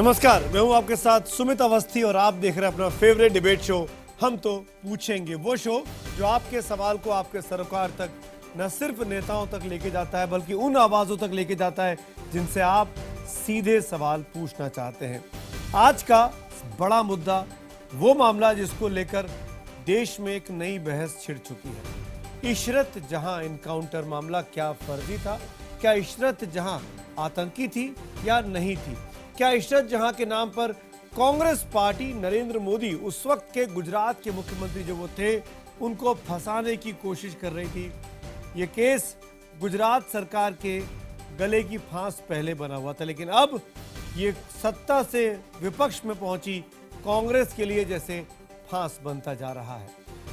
नमस्कार, मैं हूं आपके साथ सुमित अवस्थी और आप देख रहे हैं अपना फेवरेट डिबेट शो हम तो पूछेंगे। वो शो जो आपके सवाल को आपके सरोकार तक न सिर्फ नेताओं तक लेके जाता है बल्कि उन आवाजों तक लेके जाता है जिनसे आप सीधे सवाल पूछना चाहते हैं। आज का बड़ा मुद्दा वो मामला जिसको लेकर देश में एक नई बहस छिड़ चुकी है। इशरत जहां इनकाउंटर मामला क्या फर्जी था? क्या इशरत जहां आतंकी थी या नहीं थी? क्या इशरत जहां के नाम पर कांग्रेस पार्टी नरेंद्र मोदी उस वक्त के गुजरात के मुख्यमंत्री जो वो थे उनको फंसाने की कोशिश कर रही थी? ये केस गुजरात सरकार के गले की फांस पहले बना हुआ था, लेकिन अब ये सत्ता से विपक्ष में पहुंची कांग्रेस के लिए जैसे फांस बनता जा रहा है।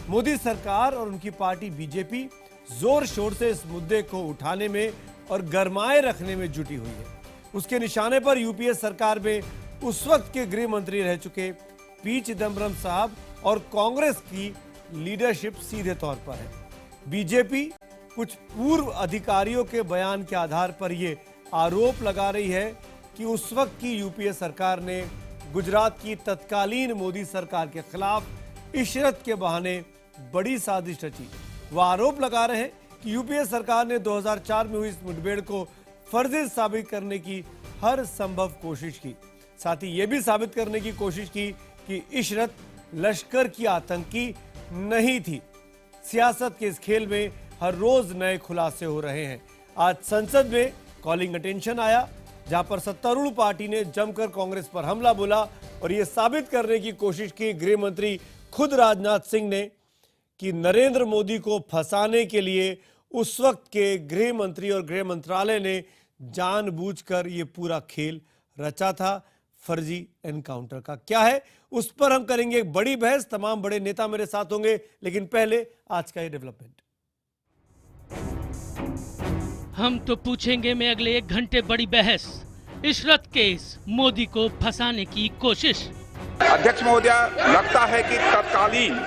मोदी सरकार और उनकी पार्टी बीजेपी जोर शोर से इस मुद्दे को उठाने में और गरमाए रखने में जुटी हुई है। उसके निशाने पर यूपीए सरकार में उस वक्त के गृह मंत्री रह चुके पी चिदम्बरम साहब और कांग्रेस की लीडरशिप सीधे तौर पर है। बीजेपी कुछ पूर्व अधिकारियों के बयान के आधार पर यह आरोप लगा रही है कि उस वक्त की यूपीए सरकार ने गुजरात की तत्कालीन मोदी सरकार के खिलाफ इशरत के बहाने बड़ी साजिश रची। वह आरोप लगा रहे हैं कि यूपीए सरकार ने 2004 में हुई इस मुठभेड़ को फर्जी साबित करने की हर संभव कोशिश की। साथ ही यह भी साबित करने की कोशिश की कि इशरत लश्कर की आतंकी नहीं थी। सियासत के इस खेल में हर रोज नए खुलासे हो रहे हैं। आज संसद में कॉलिंग अटेंशन आया, जहां पर सत्तारूढ़ पार्टी ने जमकर कांग्रेस पर हमला बोला और यह साबित करने की कोशिश की गृह मंत्री खुद राजनाथ सिंह ने कि नरेंद्र मोदी को फंसाने के लिए उस वक्त के गृह मंत्री और गृह मंत्रालय ने जानबूझकर ये पूरा खेल रचा था फर्जी एनकाउंटर का। क्या है उस पर हम करेंगे एक बड़ी बहस। तमाम बड़े नेता मेरे साथ होंगे, लेकिन पहले आज का ये डेवलपमेंट। हम तो पूछेंगे में अगले 1 घंटे बड़ी बहस, इशरत केस, मोदी को फंसाने की कोशिश। अध्यक्ष महोदय, लगता है कि तत्कालीन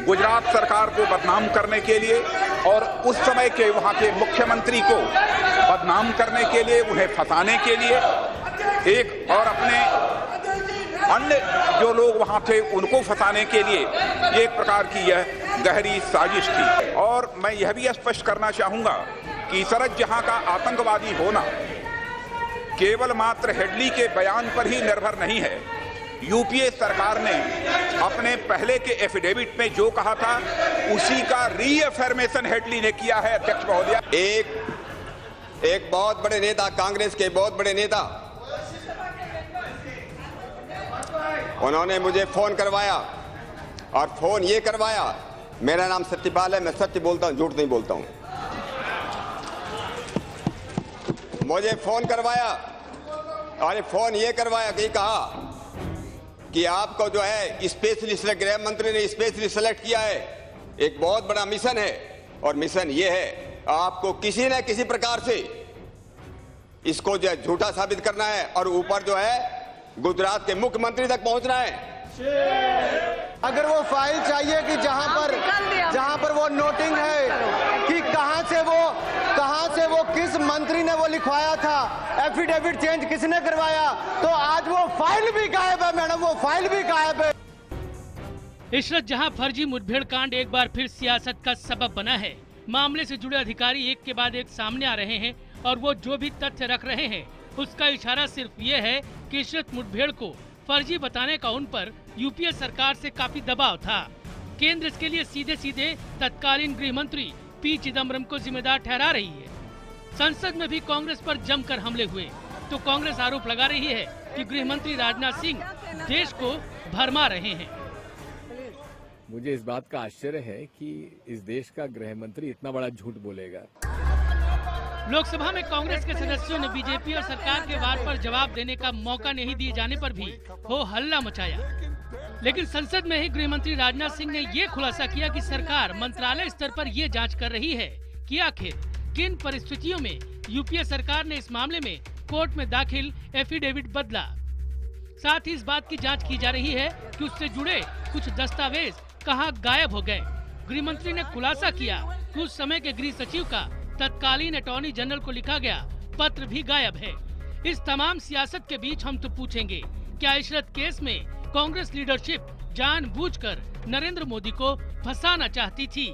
गुजरात सरकार को बदनाम करने के लिए और उस समय के वहां के मुख्यमंत्री को बदनाम करने के लिए, उन्हें फंसाने के लिए एक और अपने अन्य जो लोग वहां थे उनको फंसाने के लिए एक प्रकार की यह गहरी साजिश थी। और मैं यह भी स्पष्ट करना चाहूंगा कि इशरत जहां का आतंकवादी होना केवल मात्र हेडली के बयान पर ही निर्भर नहीं है। यूपीए सरकार ने अपने पहले के एफिडेविट में जो कहा था उसी का रीअफर्मेशन हेडली ने किया है। अध्यक्ष महोदय, एक बहुत बड़े नेता, कांग्रेस के बहुत बड़े नेता, उन्होंने मुझे फोन करवाया और फोन ये करवाया, मेरा नाम सत्यपाल है, मैं सत्य बोलता हूं, झूठ नहीं बोलता हूं। मुझे फोन करवाया और फोन ये करवाया कि कहा कि आपको जो है स्पेशली सिलेक्ट, गृह मंत्री ने स्पेशली सिलेक्ट किया है, एक बहुत बड़ा मिशन है और मिशन ये है आपको किसी न किसी प्रकार से इसको जो है झूठा साबित करना है और ऊपर जो है गुजरात के मुख्यमंत्री तक पहुंचना है। अगर वो फाइल चाहिए कि जहां पर वो नोटिंग है कि कहां से वो किस मंत्री ने वो लिखवाया था, एफिडेविट चेंज किसने करवाया, तो आज वो फाइल भी गायब है मैडम, वो फाइल भी गायब है। इशरत जहां फर्जी मुठभेड़ कांड एक बार फिर सियासत का सबब बना है। मामले से जुड़े अधिकारी एक के बाद एक सामने आ रहे हैं और वो जो भी तथ्य रख रहे हैं उसका इशारा सिर्फ ये है कि इशरत मुठभेड़ को फर्जी बताने का उन पर यूपीए सरकार से काफी दबाव था। केंद्र इसके लिए सीधे सीधे तत्कालीन गृह मंत्री पी चिदम्बरम को जिम्मेदार ठहरा रही है। संसद में भी कांग्रेस पर जमकर हमले हुए तो कांग्रेस आरोप लगा रही है कि गृह मंत्री राजनाथ सिंह देश को भरमा रहे हैं। मुझे इस बात का आश्चर्य है कि इस देश का गृह मंत्री इतना बड़ा झूठ बोलेगा। लोकसभा में कांग्रेस के सदस्यों ने बीजेपी और सरकार के वार पर जवाब देने का मौका नहीं दिए जाने पर भी हो हल्ला मचाया। लेकिन संसद में ही गृह मंत्री राजनाथ सिंह ने ये खुलासा किया कि सरकार मंत्रालय स्तर पर ये जांच कर रही है कि आखिर किन परिस्थितियों में यूपीए सरकार ने इस मामले में कोर्ट में दाखिल एफिडेविट बदला। साथ ही इस बात की जांच की जा रही है कि उससे जुड़े कुछ दस्तावेज कहां गायब हो गए। गृह मंत्री ने खुलासा किया कि उस समय के गृह सचिव का तत्कालीन अटॉर्नी जनरल को लिखा गया पत्र भी गायब है। इस तमाम सियासत के बीच हम तो पूछेंगे क्या इशरत केस में कांग्रेस लीडरशिप जानबूझकर नरेंद्र मोदी को फंसाना चाहती थी?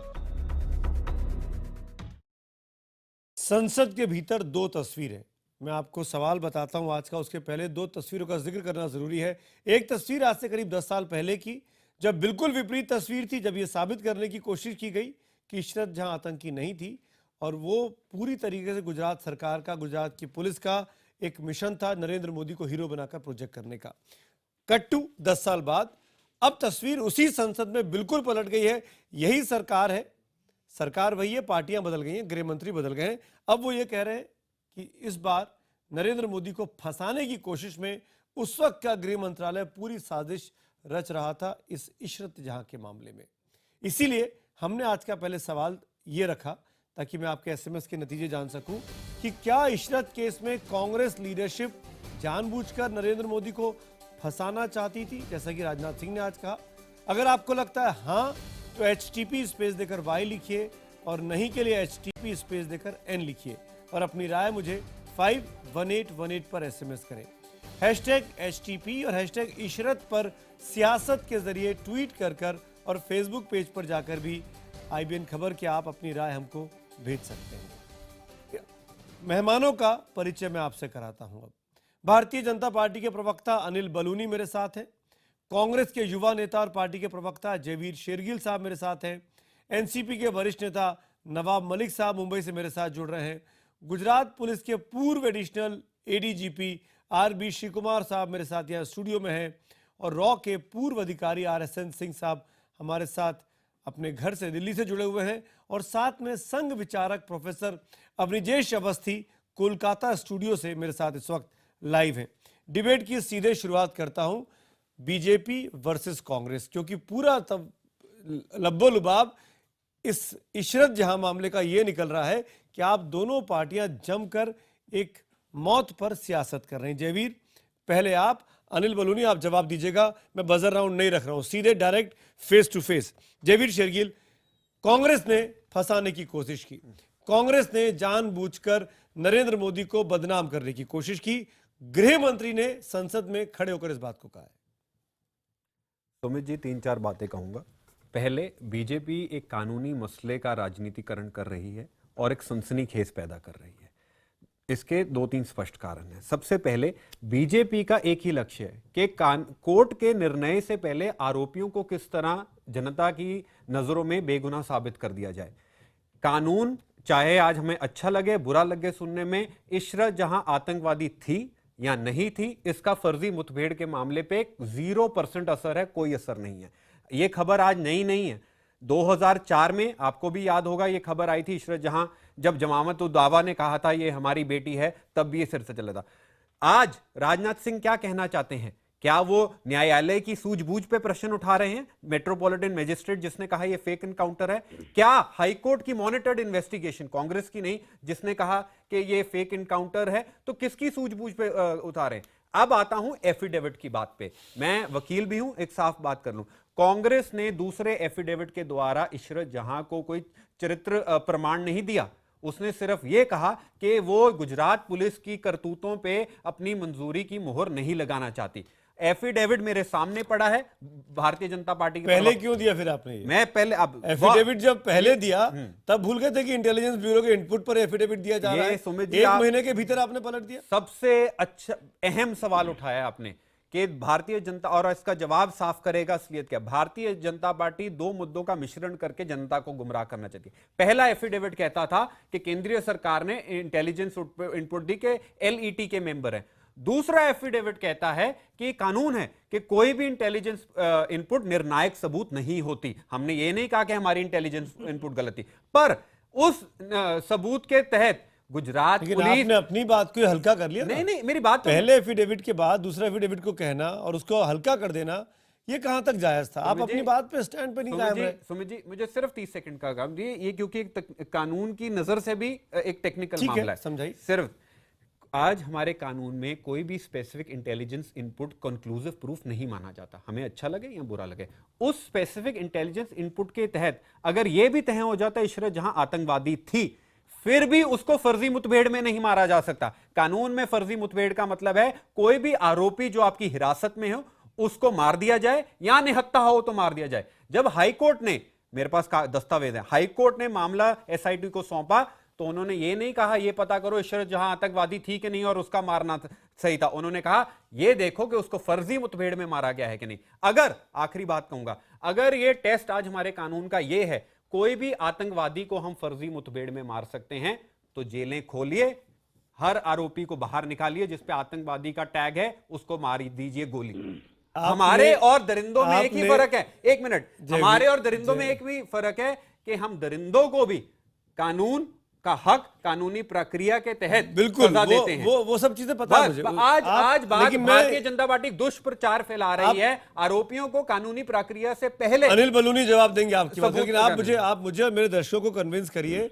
संसद के भीतर दो तस्वीरें, मैं आपको सवाल बताता हूं आज का, उसके पहले दो तस्वीरों का जिक्र करना जरूरी है। एक तस्वीर आज से करीब 10 साल पहले की, जब बिल्कुल विपरीत तस्वीर थी, जब यह साबित करने की कोशिश की गई कि इशरत जहां आतंकी नहीं थी, और वो पूरी तरीके से गुजरात सरकार का, गुजरात की पुलिस का एक मिशन था नरेंद्र मोदी को हीरो बनाकर प्रोजेक्ट करने का। कट टू 10 साल बाद अब तस्वीर उसी संसद में बिल्कुल पलट गई है। यही सरकार है, सरकार वही है, पार्टियां बदल गई हैं, गृह मंत्री बदल गए हैं। अब वो ये कह रहे हैं कि इस बार नरेंद्र मोदी को फंसाने की कोशिश में उस वक्त का गृह मंत्रालय पूरी साजिश रच रहा था इस इशरत जहां के मामले में। इसीलिए हमने आज का पहले सवाल ये रखा ताकि मैं आपके एसएमएस के नतीजे जान सकूं कि क्या इशरत केस में कांग्रेस लीडरशिप जानबूझकर नरेंद्र मोदी को फंसाना चाहती थी, जैसा कि राजनाथ सिंह ने आज कहा। अगर आपको लगता है हाँ, तो HTP स्पेस देकर Y लिखिए, और नहीं के लिए HTP स्पेस देकर N लिखिए, और अपनी राय मुझे 51818 पर SMS करें। #HTP और #इशरत पर सियासत के जरिए ट्वीट कर और फेसबुक पेज पर जाकर भी IBN खबर के आप अपनी राय हमको भेज सकते हैं। मेहमानों का परिचय मैं आपसे कराता हूं। अब भारतीय जनता पार्टी के प्रवक्ता अनिल बलूनी मेरे साथ हैं, कांग्रेस के युवा नेता और पार्टी के प्रवक्ता जयवीर शेरगिल साहब मेरे साथ हैं, एनसीपी के वरिष्ठ नेता नवाब मलिक साहब मुंबई से मेरे साथ जुड़ रहे हैं, गुजरात पुलिस के पूर्व additional ADGP RB Shri Kumar साहब मेरे साथ यहाँ स्टूडियो में हैं, और रॉ के पूर्व अधिकारी RSN सिंह साहब हमारे साथ अपने घर से दिल्ली से जुड़े हुए हैं, और साथ में संघ विचारक प्रोफेसर अवनिजेश अवस्थी कोलकाता स्टूडियो से मेरे साथ इस वक्त लाइव हैं। डिबेट की सीधे शुरुआत करता हूं बीजेपी वर्सेस कांग्रेस, क्योंकि पूरा तब लब्बो लुबाब इस इशरत जहां मामले का ये निकल रहा है कि आप दोनों पार्टियां जमकर एक मौत पर सियासत कर रहे हैं। जयवीर, पहले आप, अनिल बलूनी आप जवाब दीजिएगा, मैं बजर राउंड नहीं रख रहा हूं, सीधे direct face to face. Jaiveer Shergill, Congress ने फंसाने की कोशिश की, कांग्रेस ने जानबूझकर नरेंद्र मोदी को बदनाम करने की कोशिश की, गृह मंत्री ने संसद में खड़े होकर इस बात को कहा है। सुमित जी, 3-4 बातें कहूंगा। पहले, बीजेपी एक कानूनी मसले का राजनीतिकरण कर रही है और एक सनसनीखेज पैदा कर रही है। इसके 2-3 स्पष्ट कारण हैं। सबसे पहले, बीजेपी का एक ही लक्ष्य है कि कोर्ट के निर्णय से पहले आरोपियों को किस तरह जनता की नजरों में बेगुनाह साबित कर दिया जाए। कानून, चाहे आज हमें अच्छा लगे बुरा लगे सुनने में, इशरत जहां आतंकवादी थी या नहीं थी, इसका फर्जी मुठभेड़ के मामले पे 0% असर है, कोई असर नहीं है। यह खबर आज नई नहीं है। 2004 में आपको भी याद होगा, यह खबर आई थी इशरत जहां, जब जमामत उद दावा ने कहा था ये हमारी बेटी है, तब भी ये सिर से चला था। आज राजनाथ सिंह क्या कहना चाहते हैं? क्या वो न्यायालय की सूझबूझ पे प्रश्न उठा रहे हैं? मेट्रोपॉलिटन मजिस्ट्रेट जिसने कहा ये फेक एनकाउंटर है, क्या हाईकोर्ट की मॉनिटर्ड इन्वेस्टिगेशन, कांग्रेस की नहीं, जिसने कहा कि ये फेक एनकाउंटर है, तो किसकी सूझबूझ पे उतारे? अब आता हूं एफिडेविट की बात पे। मैं वकील भी हूं, एक साफ बात कर लूं। कांग्रेस ने दूसरे एफिडेविट के द्वारा इशरत जहां को कोई चरित्र प्रमाण नहीं दिया, उसने सिर्फ यह कहा कि वो गुजरात पुलिस की करतूतों पे अपनी मंजूरी की मुहर नहीं लगाना चाहती। एफिडेविट मेरे सामने पड़ा है, भारतीय जनता पार्टी के पहले क्यों दिया फिर आपने ये? मैं पहले, अब एफिडेविट जब पहले दिया तब भूल गए थे कि इंटेलिजेंस ब्यूरो के इनपुट पर एफिडेविट दिया जा रहा है। एक महीने के भीतर आपने पलट दिया। सबसे अच्छा अहम सवाल उठाया आपने कि भारतीय जनता, और इसका जवाब साफ करेगा असलियत क्या। भारतीय जनता पार्टी 2 मुद्दों का मिश्रण करके जनता को गुमराह करना चाहती है। पहला एफिडेविट कहता था कि केंद्रीय सरकार ने इंटेलिजेंस इनपुट दी के LET के मेंबर हैं। दूसरा एफिडेविट कहता है कि कानून है कि कोई भी इंटेलिजेंस इनपुट निर्णायक सबूत नहीं होती। हमने ये नहीं कहा कि हमारी इंटेलिजेंस इनपुट गलत थी, पर उस सबूत के तहत गुजरात पुलिस, आपने अपनी बात को हल्का कर लिया। नहीं, मेरी बात पहले एफिडेविट के बाद दूसरा एफिडेविट को कहना और उसको हल्का कर देना, ये कहां तक जायज था? आप अपनी बात पे स्टैंड पे नहीं कायम रहे। सुमित जी, मुझे सिर्फ 30 सेकंड का काम दिए, ये क्योंकि कानून की नजर से भी एक टेक्निकल मामला है। समझाइए। सिर्फ आज हमारे कानून में कोई भी specific intelligence input conclusive proof नहीं माना जाता, हमें अच्छा लगे या बुरा लगे। उस स्पेसिफिक इंटेलिजेंस इनपुट के तहत अगर यह भी तय हो जाता इशरत जहां आतंकवादी थी, फिर भी उसको फर्जी मुठभेड़ में नहीं मारा जा सकता। कानून में फर्जी मुठभेड़ का मतलब है कोई भी आरोपी जो आपकी हिरासत में हो उसको मार दिया जाए या निहत्था हो तो मार दिया जाए। जब हाईकोर्ट ने, मेरे पास दस्तावेज है, हाईकोर्ट ने मामला एसआईटी को सौंपा तो उन्होंने ये नहीं कहा ये पता करो इशरत जहां आतंकवादी थी कि नहीं और उसका मारना सही था। उन्होंने कहा ये देखो कि उसको फर्जी मुठभेड़ में मारा गया है कि नहीं। अगर, आखिरी बात कहूंगा, अगर ये टेस्ट आज हमारे कानून का ये है कोई भी आतंकवादी को हम फर्जी मुठभेड़ में मार सकते हैं तो जेलें खोलिए, हर आरोपी को बाहर निकालिए जिसपे आतंकवादी का टैग है उसको मार दीजिए गोली। हमारे और दरिंदों में एक ही फर्क है, एक मिनट, हमारे और दरिंदों में एक भी फर्क है कि हम दरिंदों को भी कानून का हक, कानूनी प्रक्रिया के तहत बिल्कुल सजा देते हैं। वो सब चीजें पता है मुझे। आज भारतीय जनता पार्टी दुष्प्रचार फैला रही है आरोपियों को कानूनी प्रक्रिया से पहले। अनिल बलूनी जवाब देंगे आपकी बात, लेकिन आप मुझे और मेरे दर्शकों को कन्विंस करिए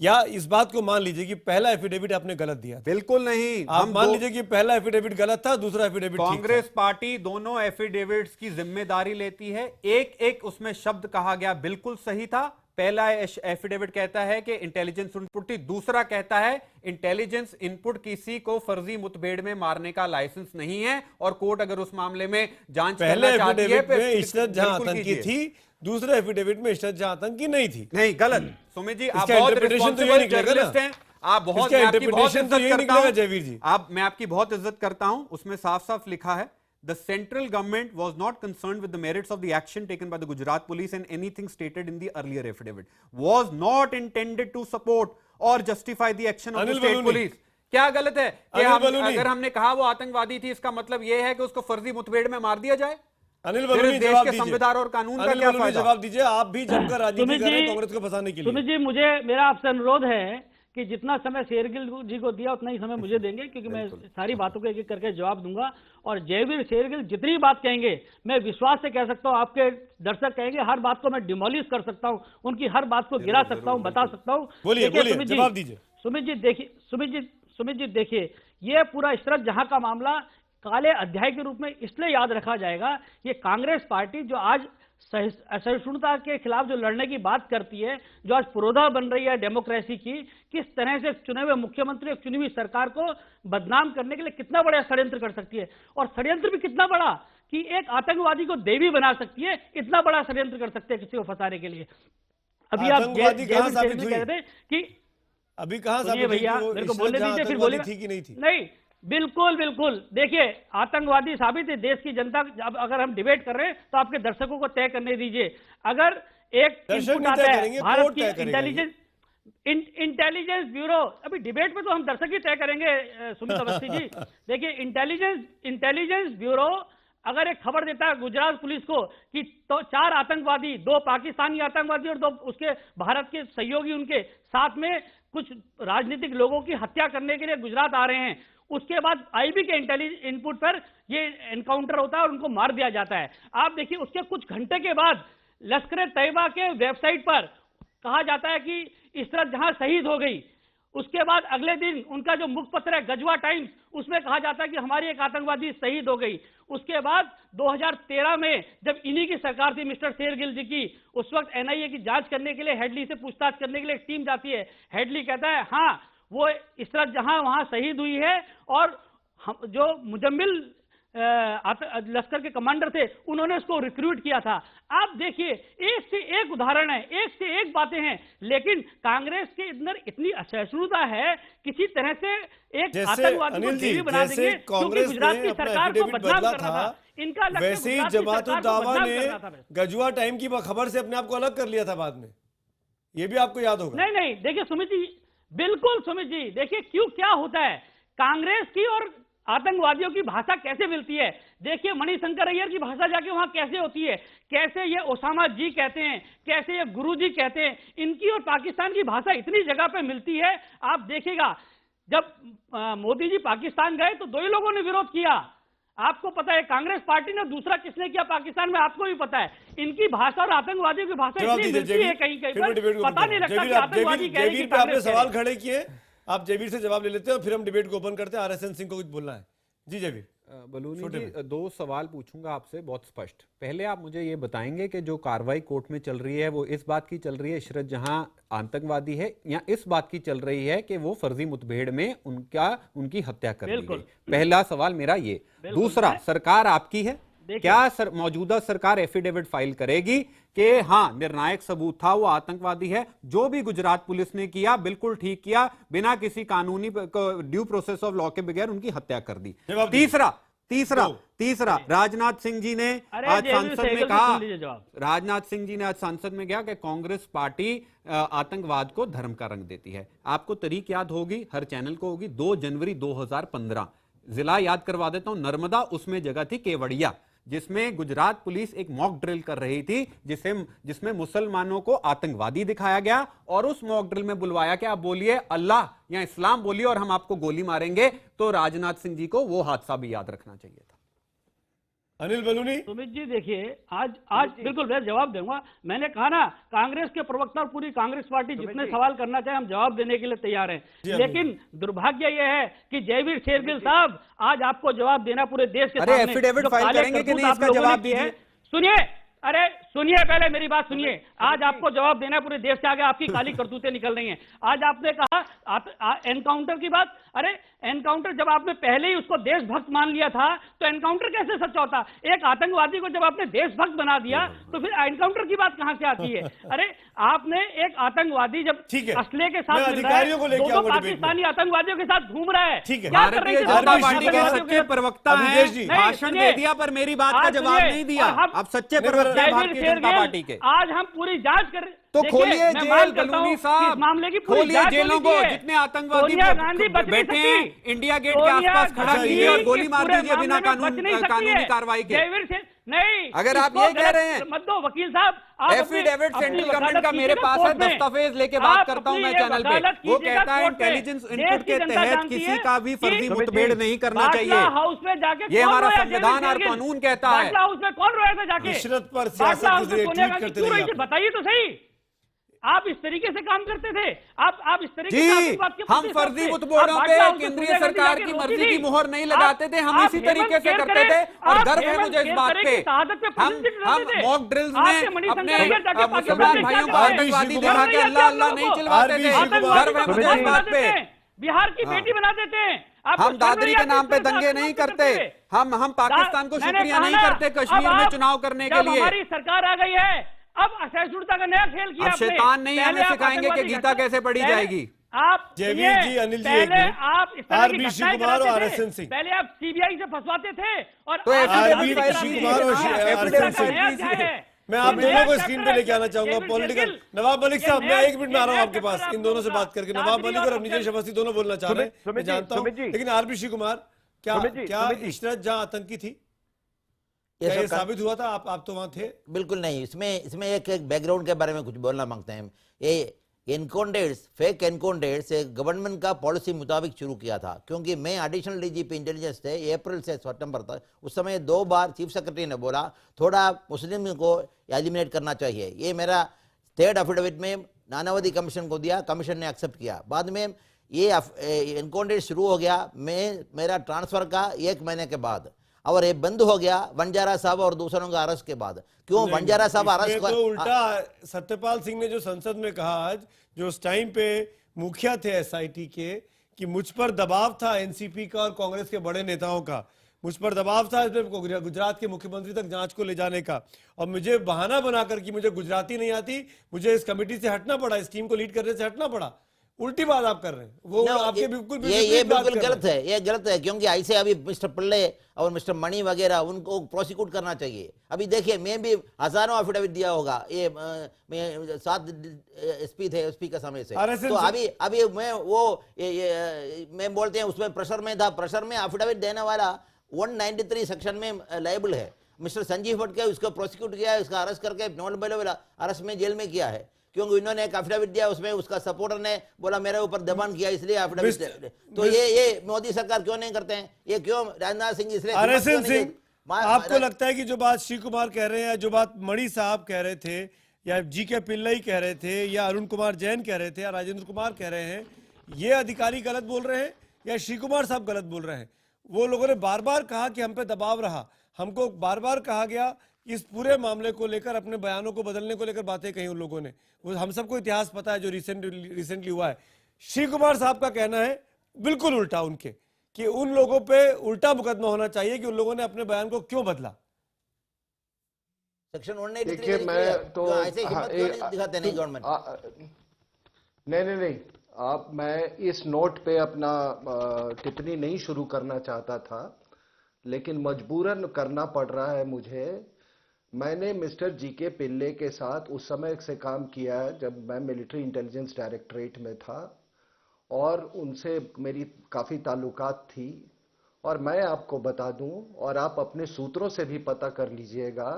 या इस बात को मान लीजिए कि पहला एफिडेविट आपने गलत दिया। बिल्कुल नहीं, आप मान लीजिए कि पहला एफिडेविट गलत था, दूसरा एफिडेविट ठीक था। कांग्रेस पार्टी दोनों एफिडेविट्स की जिम्मेदारी लेती है। एक एक उसमें शब्द कहा गया बिल्कुल सही था। पहला एफिडेविट कहता है कि इंटेलिजेंस इनपुट थी, दूसरा कहता है इंटेलिजेंस इनपुट किसी को फर्जी मुठभेड़ में मारने का लाइसेंस नहीं है और कोर्ट अगर उस मामले में जांच करना चाहती है। पहले एफिडेविट में इशरत जहां आतंकी थी, दूसरे एफिडेविट में इशरत जहां आतंकी नहीं थी। नहीं, गलत सुमित जी, आप बहुत रिस्पॉन्सिबल जर्नलिस्ट हैं, आप बहुत, मैं आपकी बहुत इज्जत करता हूं जयवीर जी, मैं आपकी बहुत इज्जत करता हूं। उसमें साफ साफ लिखा है The central government was not concerned with the merits of the action taken by the Gujarat police and anything stated in the earlier affidavit was not intended to support or justify the action of the state police। क्या गलत है कि अगर हमने कहा वो आतंकवादी थी इसका मतलब यह है कि उसको फर्जी मुठभेड़ में मार दिया जाए? अनिल बलूनी जवाब दीजिए, संविधान और कानून का क्या फायदा? जवाब दीजिए, आप भी जमकर राजनीति कर रहे हैं कांग्रेस को फंसाने के लिए। सुमित जी, मुझे मेरा आपसे अनुरोध है कि जितना समय शेरगिल जी को दिया उतना ही समय मुझे देंगे, क्योंकि मैं सारी बातों को एक एक करके जवाब दूंगा और जयवीर शेरगिल जितनी बात कहेंगे मैं विश्वास से कह सकता हूं, आपके दर्शक कहेंगे हर बात को मैं डिमोलिश कर सकता हूं, उनकी हर बात को गिरा सकता हूं, बता सकता हूं। बोलिए, जवाब दीजिए। सुमित जी देखिए, ये पूरा इशरत जहां का मामला काले अध्याय के रूप में इसलिए याद रखा जाएगा, ये कांग्रेस पार्टी जो आज असहिष्णुता के खिलाफ जो लड़ने की बात करती है, जो आज पुरोधा बन रही है डेमोक्रेसी की, किस तरह से चुने हुए मुख्यमंत्री और चुनी हुई सरकार को बदनाम करने के लिए कितना बड़ा षड्यंत्र कर सकती है, और षड्यंत्र भी कितना बड़ा कि एक आतंकवादी को देवी बना सकती है, इतना बड़ा षड्यंत्र कर सकते हैं किसी को फंसाने के लिए। अभी आप कहां साबित हुई कह रहे थे कि अभी कहां साबित हुई भैया, मेरे को बोलने दीजिए, फिर बोलिए। थी कि नहीं थी? नहीं, बिल्कुल देखिए, आतंकवादी साबित है। देश की जनता, अगर हम डिबेट कर रहे हैं तो आपके दर्शकों को तय करने दीजिए। अगर एक इनपुट आता है भारत की इंटेलिजेंस ब्यूरो, अभी डिबेट में तो हम दर्शक ही तय करेंगे सुमित अवस्थी जी। देखिए, इंटेलिजेंस ब्यूरो अगर एक खबर देता है गुजरात पुलिस को कि तो 4 आतंकवादी, 2 पाकिस्तानी आतंकवादी और 2 उसके भारत के सहयोगी उनके साथ में कुछ राजनीतिक लोगों की हत्या करने के लिए गुजरात आ रहे हैं, उसके बाद आईबी के इंटेलिजेंस इनपुट पर ये एनकाउंटर होता है और उनको मार दिया जाता है। आप देखिए, उसके कुछ घंटे के बाद लश्कर-ए-तैयबा के वेबसाइट पर कहा जाता है कि इशरत जहां शहीद हो गई। उसके बाद अगले दिन उनका जो मुखपत्र है गजवा टाइम्स, उसमें कहा जाता है कि हमारी एक आतंकवादी शहीद हो गई। उसके बाद 2013 में जब इन्हीं की सरकार थी मिस्टर शेरगिल जी की, उस वक्त एनआईए की जांच करने के लिए हेडली से पूछताछ करने के लिए एक टीम जाती है। हेडली कहता है हाँ, वो इशरत जहां वहां शहीद हुई है और जो मुजम्मिल लश्कर के कमांडर थे उन्होंने उसको रिक्रूट किया था। आप देखिए, एक से एक उदाहरण है, एक से एक बातें हैं, लेकिन कांग्रेस के अंदर इतनी असहिष्णुता है, किसी तरह से एक आतंकवादी को देवी बना देंगे क्योंकि गुजरात की सरकार को बदनाम करना था। इनका वैसे ही जमात-उद-दावा ने गजवा टाइम की खबर से अपने आप को अलग कर लिया था बाद में, ये भी आपको याद होगा। नहीं, देखिए सुमित जी, बिल्कुल सुमित जी, देखिए क्यों क्या होता है, कांग्रेस की और आतंकवादियों की भाषा कैसे मिलती है। देखिए, मणिशंकर अय्यर की भाषा जाके वहां कैसे होती है, कैसे ये ओसामा जी कहते हैं, कैसे ये गुरु जी कहते हैं, इनकी और पाकिस्तान की भाषा इतनी जगह पे मिलती है। आप देखिएगा, जब मोदी जी पाकिस्तान गए तो 2 ही लोगों ने विरोध किया, आपको पता है, कांग्रेस पार्टी ने, दूसरा किसने किया पाकिस्तान में आपको भी पता है। इनकी भाषा और आतंकवादियों की भाषा इतनी मिलती है कहीं कहीं पर, पता नहीं लगता कि आतंकवादी कह रही है कि आपने सवाल खड़े किए, आप जयवीर से जवाब ले लेते हैं और फिर हम डिबेट को ओपन करते हैं। आरएसएन सिंह को कुछ बोलना है। जी जयवीर। बलूनी छोटे जी, दो सवाल पूछूंगा आपसे बहुत स्पष्ट। पहले आप मुझे ये बताएंगे कि जो कार्रवाई कोर्ट में चल रही है वो इस बात की चल रही है इशरत जहां आतंकवादी है, या इस बात की चल रही है कि वो फर्जी मुठभेड़ में उनकी हत्या कर दी गई? पहला सवाल मेरा ये। दूसरा, सरकार आपकी है, क्या मौजूदा सरकार एफिडेविट फाइल करेगी कि हाँ निर्णायक सबूत था, वो आतंकवादी है, जो भी गुजरात पुलिस ने किया बिल्कुल ठीक किया, बिना किसी कानूनी ड्यू प्रोसेस ऑफ लॉ के बगैर उनकी हत्या कर दी? तीसरा, राजनाथ सिंह जी ने आज संसद में कहा, राजनाथ सिंह जी ने आज संसद में कहा कि कांग्रेस पार्टी आतंकवाद को धर्म का रंग देती है। आपको तारीख याद होगी, हर चैनल को होगी, 2 जनवरी 2015, जिला याद करवा देता हूं, नर्मदा, उसमें जगह थी केवड़िया, जिसमें गुजरात पुलिस एक मॉक ड्रिल कर रही थी जिसमें मुसलमानों को आतंकवादी दिखाया गया और उस मॉक ड्रिल में बुलवाया कि आप बोलिए अल्लाह या इस्लाम बोलिए और हम आपको गोली मारेंगे। तो राजनाथ सिंह जी को वो हादसा भी याद रखना चाहिए था। अनिल बलूनी। सुमित जी देखिए, आज बिल्कुल मैं जवाब दूंगा। मैंने कहा ना, कांग्रेस के प्रवक्ता और पूरी कांग्रेस पार्टी जितने सवाल करना चाहे हम जवाब देने के लिए तैयार हैं, लेकिन दुर्भाग्य यह है कि जयवीर शेरगिल साहब आज आपको जवाब देना पूरे देश के सामने। एफिडेविट फाइल करेंगे कि नहीं, इसका जवाब दीजिए। सुनिए, अरे सुनिए, पहले मेरी बात सुनिए। आज आपको जवाब देना पूरे देश के आगे, आपकी काली करतूतें निकल रही हैं। आज आपने कहा एनकाउंटर की बात, अरे एनकाउंटर जब आपने पहले ही उसको देशभक्त मान लिया था तो एनकाउंटर कैसे सच्चा होता? एक आतंकवादी को जब आपने देशभक्त बना दिया तो फिर एनकाउंटर की बात कहां से आती है? अरे आपने एक आतंकवादी जब असले के साथ अधिकारियों को लेके दो पाकिस्तानी आतंकवादियों के साथ घूम रहा है, भारतीय जनता पार्टी के सच्चे प्रवक्ता हैं, भाषण दे दिया पर मेरी बात का जवाब नहीं दिया। अब सच्चे प्रवक्ता भारतीय जनता पार्टी के, आज हम पूरी जांच कर तो खोलिए जेल बलूनी साहब, खोलिए जेलों को, जितने आतंकवादी बैठे हैं इंडिया गेट के आसपास खड़ा कीजिए और गोली मार दीजिए बिना कानूनी कार्रवाई के। नहीं, अगर आप ये कह रहे हैं, मत दो वकील साहब, एफिडेविट सेंट्रल गवर्नमेंट का मेरे पास है, दस्तावेज लेके बात करता हूं मैं चैनल पे, वो कहता है इंटेलिजेंस इनपुट के तहत किसी का भी फर्जी मुठभेड़ नहीं करना चाहिए। हाउस में जाके ये हमारा संविधान और कानून कहता है। हाउस में कौन रोया था जाके? इशरत पर सियासत करते रहिए। बताइए तो सही, आप इस तरीके से काम करते थे? आप इस तरीके से हम फर्जी मुठभेड़ों पे केंद्रीय सरकार की मर्जी की मुहर नहीं लगाते थे, हम इसी तरीके से करते थे और गर्व है मुझे इस बात पे। हम मॉक ड्रिल्स में अपने मुसलमान भाइयों को आतंकवादी दिखा के अल्लाह अल्लाह नहीं चिल्लाते थे, गर्व है मुझे इस बात पे। बिहार की बेटी बना देते हैं हम दादरी के नाम पे दंगे नहीं करते, हम पाकिस्तान को शुक्रिया नहीं करते कश्मीर में चुनाव करने के लिए। हमारी सरकार आ गई है, अब असहिष्णुता का नया खेल किया। अब शैतान नहीं हमें सिखाएंगे कि गीता कैसे पढ़ी जाएगी। आप जयवीर जी, अनिल जी, पहले आप इस तरह की आरबीसी कुमार और आरएसएन सिंह, पहले आप सीबीआई से फंसवाते थे और तो आरबीसी कुमार और आरएसएन सिंह, मैं आप दोनों को स्क्रीन पे लेके आना चाहूंगा। पॉलिटिकल नवाब मलिक साहब, मैं 1 मिनट में आ रहा हूँ आपके पास इन दोनों से बात करके। नवाब मलिक और अवनीश अवस्थी दोनों बोलना चाह रहे हैं, मैं जानता हूँ, लेकिन आरबीसी कुमार, क्या इशरत जहां आतंकी थी, ये साबित हुआ था? आप तो वहां थे। बिल्कुल नहीं, इसमें एक बैकग्राउंड के बारे में कुछ बोलना मांगते हैं। ये एनकाउंटर्स, फेक एनकाउंटर्स गवर्नमेंट का पॉलिसी मुताबिक शुरू किया था, क्योंकि मैं एडिशनल डीजीपी इंटेलिजेंस थे अप्रैल से सितंबर तक। उस समय 2 बार चीफ सेक्रेटरी ने बोला थोड़ा मुस्लिम को एलिमिनेट करना चाहिए। ये मेरा 3rd एफिडेविट में नानावती कमीशन को दिया, कमीशन ने एक्सेप्ट किया। बाद में ये एनकाउंटर शुरू हो गया, मेरा ट्रांसफर का 1 महीने के बाद, और ये बंद हो गया वंजारा साहब और दूसरों का अरेस्ट के बाद। क्यों वंजारा साहब अरेस्ट? तो उल्टा सत्यपाल सिंह ने जो संसद में कहा आज, जो उस टाइम पे मुखिया थे एसआईटी के, कि मुझ पर दबाव था एनसीपी का और कांग्रेस के बड़े नेताओं का, मुझ पर दबाव था गुजरात के मुख्यमंत्री तक जांच को ले जाने का, और मुझे बहाना बनाकर कि मुझे गुजराती नहीं आती, मुझे इस कमेटी से हटना पड़ा, इस टीम को लीड करने से हटना पड़ा। उल्टी बात आप कर रहे हैं, वो आपके बिल्कुल ये बिल्कुल गलत है, ये गलत है, क्योंकि ऐसे अभी मिस्टर पिल्ले और मिस्टर मणि वगैरह उनको प्रोसिक्यूट करना चाहिए। अभी देखिए, मैं भी हजारों एफिडेविट दिया होगा, ये मैं 7 एसपी थे, एसपी का समय से, तो अभी मैं वो मैं बोलते हैं उसमें प्रेशर में था, प्रेशर में एफिडेविट देने वाला 193 सेक्शन में लायबल है। मिस्टर संजीव भट्ट के उसको प्रोसिक्यूट किया है, उसका अरेस्ट करके नॉन बेलेबल अरेस्ट में जेल में किया है, क्योंकि उन्होंने एक एफिडेविट दिया, उसमें उसका सपोर्टर ने बोला मेरे ऊपर दबान किया, इसलिए एफिडेविट। तो ये मोदी सरकार क्यों नहीं करते हैं? ये क्यों राजनाथ सिंह इसलिए? आरएसएन सिंह, आपको लगता है कि जो बात श्री कुमार कह रहे हैं, जो बात मणि साहब कह रहे थे, या जीके पिल्लई कह रहे थे, या अरुण कुमार जैन कह रहे थे, या राजेंद्र कुमार कह रहे हैं, ये अधिकारी गलत बोल रहे हैं या श्री कुमार साहब गलत बोल रहे हैं? वो लोगों ने बार बार कहा कि हम पे दबाव रहा, हमको बार बार कहा गया कि इस पूरे मामले को लेकर अपने बयानों को बदलने को लेकर बातें कही उन लोगों ने। वो हम सबको इतिहास पता है जो रिसेंटली हुआ है। श्री कुमार साहब का कहना है बिल्कुल उल्टा उनके, कि उन लोगों पे उल्टा मुकदमा होना चाहिए कि उन लोगों ने अपने बयान को क्यों बदला। सेक्शन 183 देखिए मैं तो ऐसे हिम्मत क्यों नहीं दिखाते नहीं गवर्नमेंट? नहीं आप, मैं इस नोट पे अपना टिप्पणी नहीं शुरू करना चाहता था, लेकिन मजबूरन करना पड़ रहा है मुझे। मैंने मिस्टर जीके पिल्ले के साथ उस समय से काम किया है जब मैं मिलिट्री इंटेलिजेंस डायरेक्टरेट में था, और उनसे मेरी काफ़ी ताल्लुकात थी। और मैं आपको बता दूं, और आप अपने सूत्रों से भी पता कर लीजिएगा,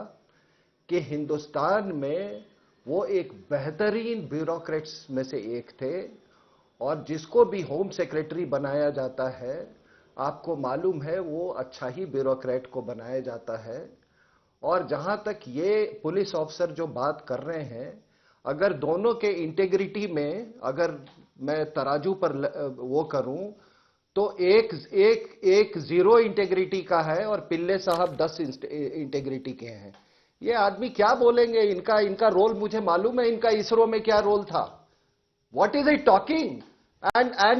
कि हिंदुस्तान में वो एक बेहतरीन ब्यूरोक्रेट्स में से एक थे, और जिसको भी होम सेक्रेटरी बनाया जाता है, आपको मालूम है वो अच्छा ही ब्यूरोक्रेट को बनाया जाता है। और जहां तक ये पुलिस ऑफिसर जो बात कर रहे हैं, अगर दोनों के इंटेग्रिटी में अगर मैं तराजू पर वो करूं, तो एक जीरो इंटेग्रिटी का है और पिल्ले साहब 10 इंटेग्रिटी के हैं। ये आदमी क्या बोलेंगे? इनका रोल मुझे मालूम है, इनका इसरो में क्या रोल था। What is he talking? And I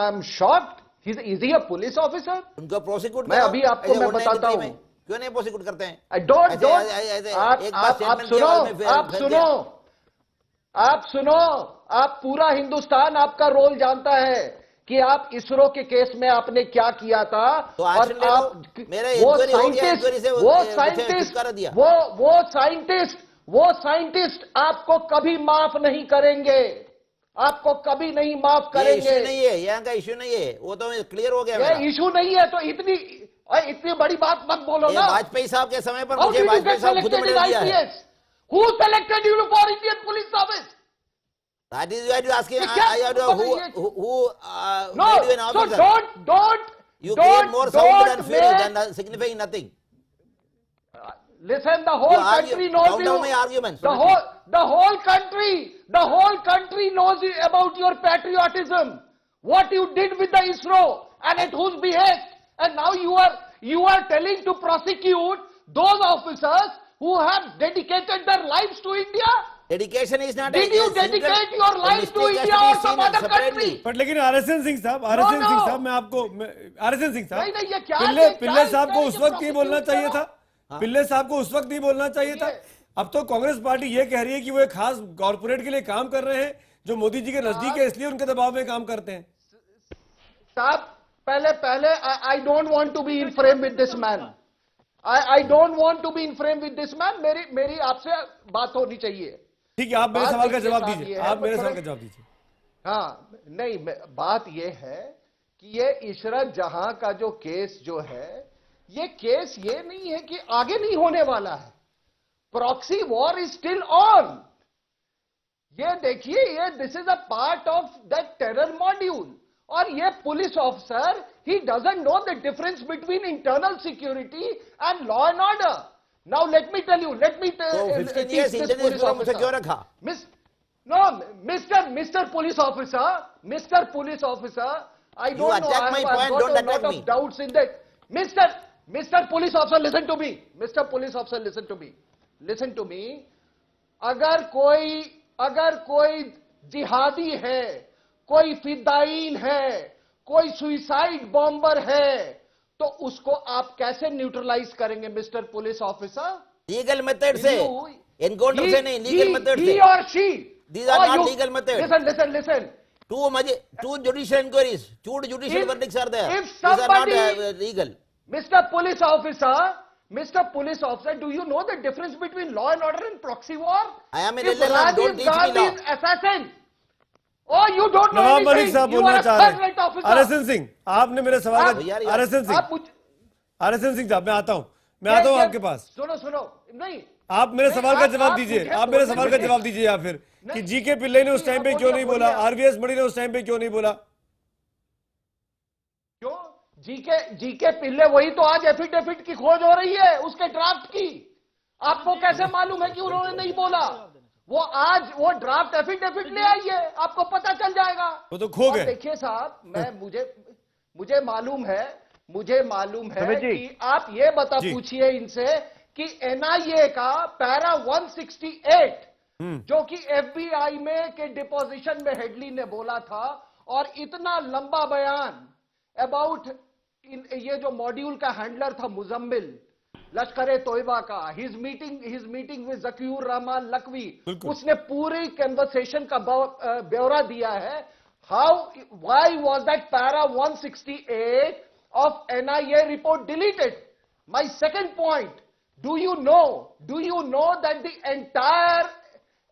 am shocked. Is he a police officer? उनको प्रोसिक्यूट मैं अभी आपको मैं बताता हूं क्यों नहीं प्रोसिक्यूट करते हैं। आप सुनो, आप पूरा हिंदुस्तान आपका रोल जानता है कि आप इसरो के केस में आपने क्या किया था। तो और आप वो साइंटिस्ट आपको कभी माफ नहीं करेंगे, आपको कभी नहीं माफ करेंगे। इशू नहीं है, यहाँ का इशू नहीं है, वो तो क्लियर हो गया। ये इशू नहीं है तो इतनी बड़ी बात मत बोलो ना। वाजपेयी साहब के समय पर मुझे वाजपेयी साहब खुद मेडल दिया है। Who selected you for Indian Police Service? That is why you asking. Who made you an officer? So don't. You create more sound than fury than signifying nothing. Listen, the whole country knows you. Count down my arguments. The whole country knows about your patriotism. What you did with the ISRO and at whose behest. And now you are telling to prosecute those officers who have dedicated their lives to India. Dedication is not. Did you dedicate your life to India or some other country? But लेकिन RSN Singh साहब, मैं आपको RSN Singh साहब, नहीं, ये क्या पिल्ले साहब को उस वक्त नहीं बोलना चाहिए था। पिल्ले साहब को उस वक्त नहीं बोलना चाहिए था। अब तो कांग्रेस पार्टी ये कह रही है कि वो एक खास कॉर्पोरेट के लिए काम कर रहे हैं जो मोदी जी के नजदीक है, इसलिए उनके दबाव में काम करते हैं। साहब पहले I don't want to be in frame with this man. I don't want to be in frame with this man. मेरी आपसे बात होनी चाहिए। ठीक है, आप मेरे सवाल का जवाब दीजिए। आप मेरे सवाल का जवाब दीजिए। हाँ, नहीं, बात ये है कि ये इशरत जहां का जो केस जो है, ये केस ये नहीं है कि आगे नहीं होने वाला है। Proxy war is still on. ये देखिए, ये this is a part of that terror module. और ये police officer, he doesn't know the difference between internal security and law and order. Now let me tell you, 15 years intelligence को मुझसे क्यों रखा? Mr. Police Officer, I don't know. You attack my point, don't attack me. Doubts in that. Mr. Police Officer, listen to me. Mr. Police Officer, listen to me. अगर कोई जिहादी है, कोई फिदाइन है, कोई सुइसाइड बॉम्बर है, तो उसको आप कैसे न्यूट्रलाइज करेंगे mister police officer? Legal method से, एनकाउंटर से नहीं, लीगल मेथड से। He or she. These are not legal methods. Listen. Two judicial inquiries, two judicial verdicts are there. These are not legal. Mr. Police Officer, do you know the difference between law and order and proxy war? I am an LLM, don't teach me law. Assassin. Oh, you don't know नवाब मलिक साहब बोलना चाह रहे हैं। RSN Singh, आपने मेरे सवाल का RSN Singh साहब, मैं आता हूं आपके पास। सुनो, नहीं, आप मेरे सवाल का जवाब दीजिए। आप मेरे सवाल का जवाब दीजिए, या फिर कि जीके पिल्ले ने उस टाइम पे क्यों नहीं बोला, आरवीएस मणि ने उस टाइम पे क्यों नहीं बोला? क्यों? जीके पिल्ले, वही तो आज एफिडेविट की खोज हो रही है, उसके ड्राफ्ट की। आपको कैसे मालूम है कि उन्होंने नहीं बोला? वो ड्राफ्ट एफिडेविट ले आइए, आपको पता चल जाएगा। वो तो खो गए। देखिए साहब, मुझे मालूम है मुझे मालूम है कि आप ये पूछिए इनसे कि एनआईए का पैरा 168 जो कि एफबीआई में के डिपोजिशन में हेडली ने बोला था, और इतना लंबा बयान अबाउट ये जो मॉड्यूल का हैंडलर था मुजम्मिल लश्कर तोयबा का, हिज मीटिंग विद ज़कीउर रहमान लकवी, उसने पूरी कन्वर्सेशन का ब्यौरा दिया है। Why was that para 168 of NIA report deleted? My second point, do you know that the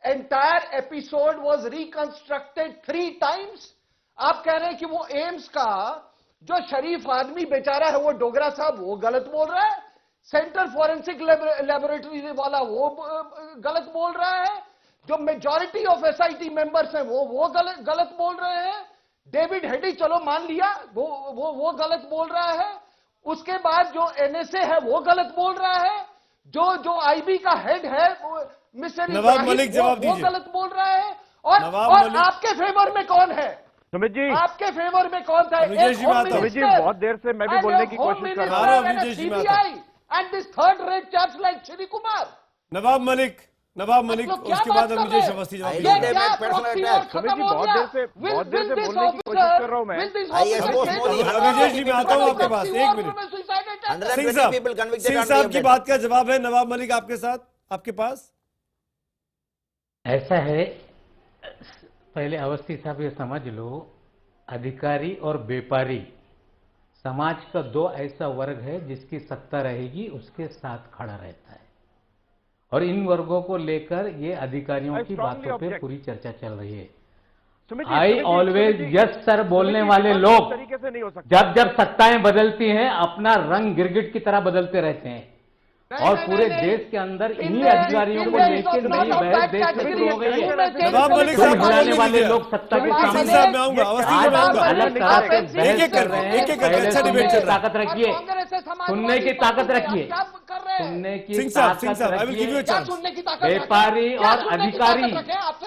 entire episode was reconstructed 3 times? आप कह रहे हैं कि वो एम्स का जो शरीफ आदमी बेचारा है वो डोगरा साहब वो गलत बोल रहा है, सेंटर फॉरेंसिक लेबोरेटरी वाला वो गलत बोल रहा है, जो मेजॉरिटी ऑफ एसआईटी मेंबर्स हैं वो गलत बोल रहे हैं, डेविड हेडी चलो मान लिया वो गलत बोल रहा है, उसके बाद जो एनएसए है वो गलत बोल रहा है, जो आईबी का हेड है मिस्टर नवाब मलिक जवाब दीजिए, वो गलत बोल रहा है। और आपके फेवर में कौन है? सुमित जी, आपके फेवर में कौन था? सुमित जी, बहुत देर से मैं भी बोलने की कोशिश कर रहा हूं। CBI and this third rate chaps like Shri Kumar. Nawab Malik उसके बाद विजय अवस्थी जवाब सुमित जी, बहुत देर से बोलने की कोशिश कर रहा हूं मैं। विजय जी मैं आता हूं आपके पास, 1 मिनट। सिंह साहब की बात का जवाब है नवाब मलिक आपके साथ, आपके पास। ऐसा है, पहले अवस्थी साहब ये समझ लो, अधिकारी और व्यापारी समाज का 2 ऐसा वर्ग है जिसकी सत्ता रहेगी उसके साथ खड़ा रहता है, और इन वर्गों को लेकर ये अधिकारियों की बातों पे पूरी चर्चा चल रही है। आई ऑलवेज यस सर बोलने वाले लोग जब सत्ताएं बदलती हैं अपना रंग गिरगिट की तरह बदलते रहते हैं, और पूरे देश के अंदर इन्हीं अधिकारियों को लेकर नई बहस देश में शुरू हो गई है। हिलाने वाले लोग सत्ता के सामने अलग तरह से बहस कर रहे हैं। पहले सुनने की ताकत रखिए, सुनने की ताकत रखिए, सुनने की ताकत रखिए। व्यापारी और अधिकारी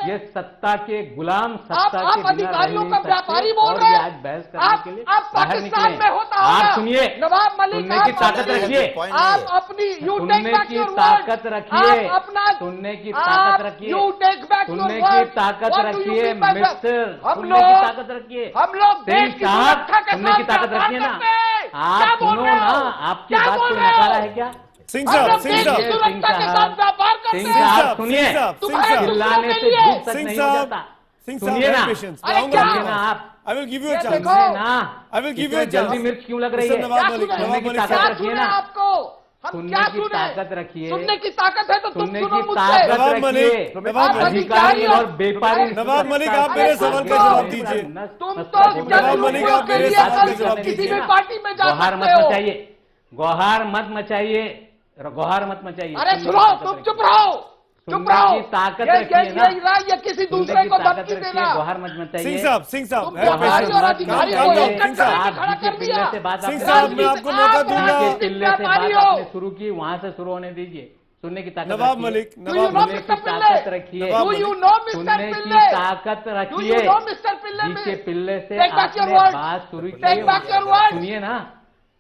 ये सत्ता के गुलाम, सत्ता के बिना रह नहीं सकते, और ये आज बहस करने के लिए बाहर निकले। आप सुनिए, सुनने की ताकत रखिए, सुनने की ताकत रखिए, सुनने की ताकत रखिए, सुनने की ताकत रखिए मिस्टर, सुनने की ताकत रखिए। सिंह साहब सुनने की ताकत रखिए ना, आप सुनो ना, आपकी बात को नकारा है क्या? सिंह साहब सुनिए, चिल्लाने से धूप तक नहीं हो जाता। सुनिए ना, सुनिए ना आप, I will give you a chance. I will give you a chance. जल्दी मिर्च क्यों लग रही है? सुनने की ताकत रखिए ना, सुनने की ताकत रखिए, सुनने की ताकत है तो सुनने की ताकत रखिए। अधिकारी और व्यापारी। नवाब मलिक आप मेरे सवाल का जवाब दीजिए। नवाब मलिक आप मेरे सवाल का जवाब दीजिए। किसी भी पार्टी में जा गुहार मत मचाइए, गुहार मत मचाइए, गुहार मत मचाइए। अरे सुनो, तुम चुप रहो, चुप रहो। ताकत रखिए ना, या किसी दूसरे को धमकी देना। गुहार मत मचाइए। सिंह साहब सिंह साहब मैं आपको मौका दूंगा। पिल्ले से बात आपने शुरू की, वहां से शुरू होने दीजिए। सुनने की ताकत नवाब मलिक, सुनने की ताकत रखिए, सुनने की ताकत रखिए। जीके पिल्ले से आपने बात शुरू की, सुनिए ना।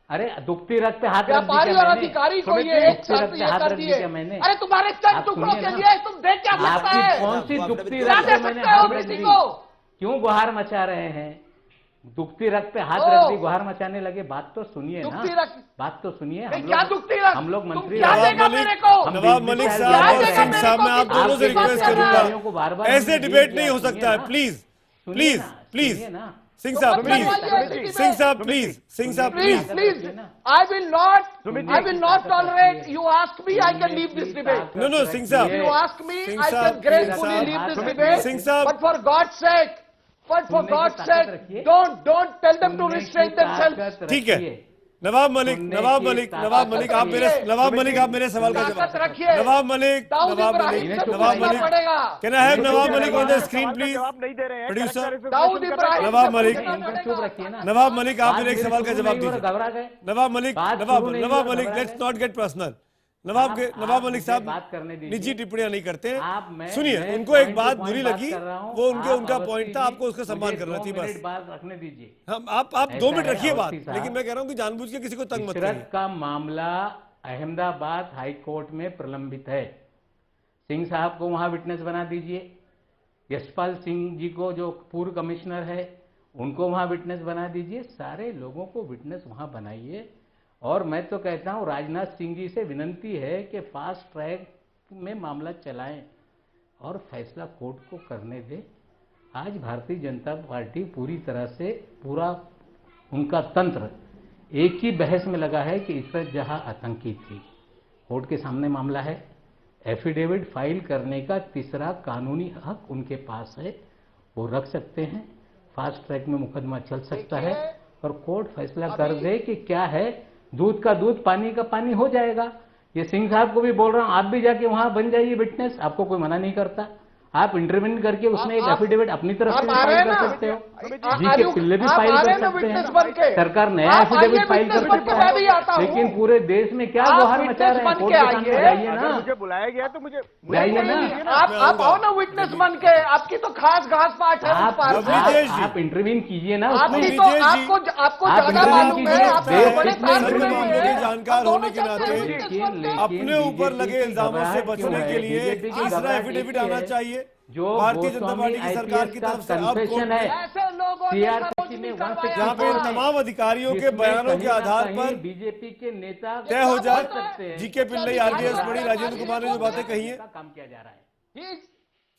अरे दुखती रख पे हाथ रख दिया और अधिकारी को ये एक शर्त ये कर दिए। मैंने, अरे तुम्हारे चंद टुकड़ों के लिए तुम देख क्या सकता है? आपकी कौन सी दुखती रख पे मैंने हाथ रख दी? क्यों गुहार मचा रहे हैं? दुखती रख पे हाथ रख दी, गुहार मचाने लगे। बात तो सुनिए ना, बात तो सुनिए। हम लोग मंत्री, नवाब मलिक साहब और सिंह साहब मैं आप दोनों से रिक्वेस्ट करूंगा, ऐसे डिबेट नहीं हो सकता है। प्लीज प्लीज प्लीज सिंह साहब प्लीज, सिंह साहब प्लीज, सिंह साहब please. I will not tolerate. You ask me, I can leave this debate. No, Singh साहब. You ask me, I can gracefully leave this debate. Singh साहब. But for God's sake, don't tell them to restrain themselves. ठीक है। नवाब मलिक आप मेरे सवाल का जवाब रखिए। Nawab Malik can I have Nawab Malik on the screen please? Producer Nawab Malik आप मेरे एक सवाल का जवाब दीजिए। Nawab Malik let's not get personal. Nawab Malik साहब बात करने दीजिए। निजी टिप्पणियां नहीं करते मैं सुनिए, उनको एक बात बुरी लगी, वो उनका पॉइंट था, आपको उसका सम्मान करना थी बस। बात रखने दीजिए। हम आप 2 मिनट रखिए बात, लेकिन मैं कह रहा हूं कि जानबूझ के किसी को तंग मत करिए। का मामला अहमदाबाद हाई कोर्ट में प्रलंबित है। सिंह साहब को वहां विटनेस बना दीजिए। यशपाल सिंह जी को, जो पूर्व कमिश्नर है, उनको वहां विटनेस बना दीजिए। सारे लोगों को विटनेस वहां बनाइए। और मैं तो कहता हूं राजनाथ सिंह जी से विनंती है कि फास्ट ट्रैक में मामला चलाएं और फैसला कोर्ट को करने दें। आज भारतीय जनता पार्टी पूरी तरह से, पूरा उनका तंत्र एक ही बहस में लगा है कि इशरत जहां आतंकी थी। कोर्ट के सामने मामला है, एफिडेविट फाइल करने का तीसरा कानूनी हक उनके पास है, वो रख सकते हैं। फास्ट ट्रैक में मुकदमा चल सकता है और कोर्ट फैसला कर दे कि क्या है, दूध का दूध पानी का पानी हो जाएगा। ये सिंह साहब को भी बोल रहा हूं, आप भी जाके वहां बन जाइए विटनेस, आपको कोई मना नहीं करता। आप इंटरव्यू करके उसमें एक एफिडेविट अपनी तरफ से फाइल कर सकते हो, जी के पिल्ले भी फाइल कर सकते हैं, सरकार नया एफिडेविट फाइल कर सकता है। लेकिन पूरे देश में क्या गुहार मचा रहे हैं, कोर्ट के सामने जाइए ना। मुझे बुलाया गया तो मुझे जाइए ना, आप आओ ना विटनेस बन के, आपकी तो खास घास पाठ है। आप इंटरव्यू कीजिए ना, आपको ज्यादा मालूम है, आप बड़े जानकार होने के नाते अपने ऊपर लगे इल्जामों से बचने के लिए तीसरा एफिडेविट आना चाहिए जो भारतीय जनता पार्टी की सरकार की तरफ से। अब है सीआरपीसी में जहाँ पे तमाम अधिकारियों के बयानों के आधार पर बीजेपी के नेता तय हो जाए, जीके पिल्लई, आरजेएस बड़ी, राजेंद्र कुमार ने जो बातें कही है काम किया जा रहा है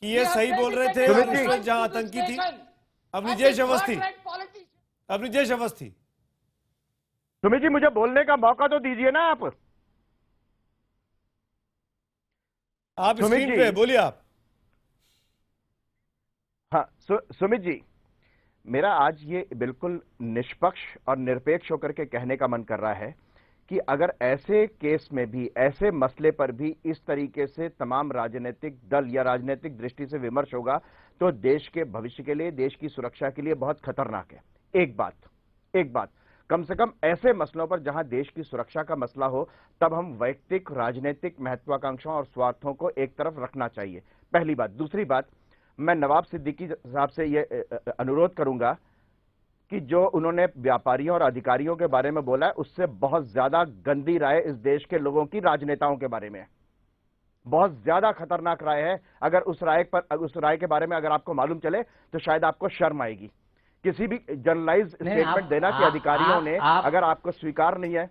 कि ये सही बोल रहे थे और जहाँ आतंकी थी। अब निजेश अवस्थी सुमित जी, मुझे बोलने का मौका तो दीजिए ना। आप स्क्रीन पे बोलिए आप। हाँ सुमित जी, मेरा आज ये बिल्कुल निष्पक्ष और निरपेक्ष होकर के कहने का मन कर रहा है कि अगर ऐसे केस में भी, ऐसे मसले पर भी इस तरीके से तमाम राजनीतिक दल या राजनीतिक दृष्टि से विमर्श होगा तो देश के भविष्य के लिए, देश की सुरक्षा के लिए बहुत खतरनाक है। एक बात कम से कम ऐसे मसलों पर जहां देश की सुरक्षा का मसला हो, तब हम वैयक्तिक राजनीतिक महत्वाकांक्षाओं और स्वार्थों को एक तरफ रखना चाहिए, पहली बात। दूसरी बात, मैं नवाब सिद्दीकी साहब से यह अनुरोध करूंगा कि जो उन्होंने व्यापारियों और अधिकारियों के बारे में बोला है, उससे बहुत ज्यादा गंदी राय इस देश के लोगों की राजनेताओं के बारे में है, बहुत ज्यादा खतरनाक राय है। अगर उस राय के बारे में अगर आपको मालूम चले तो शायद आपको शर्म आएगी। किसी भी जनरलाइज स्टेटमेंट देना कि अधिकारियों ने, अगर आपको स्वीकार नहीं है।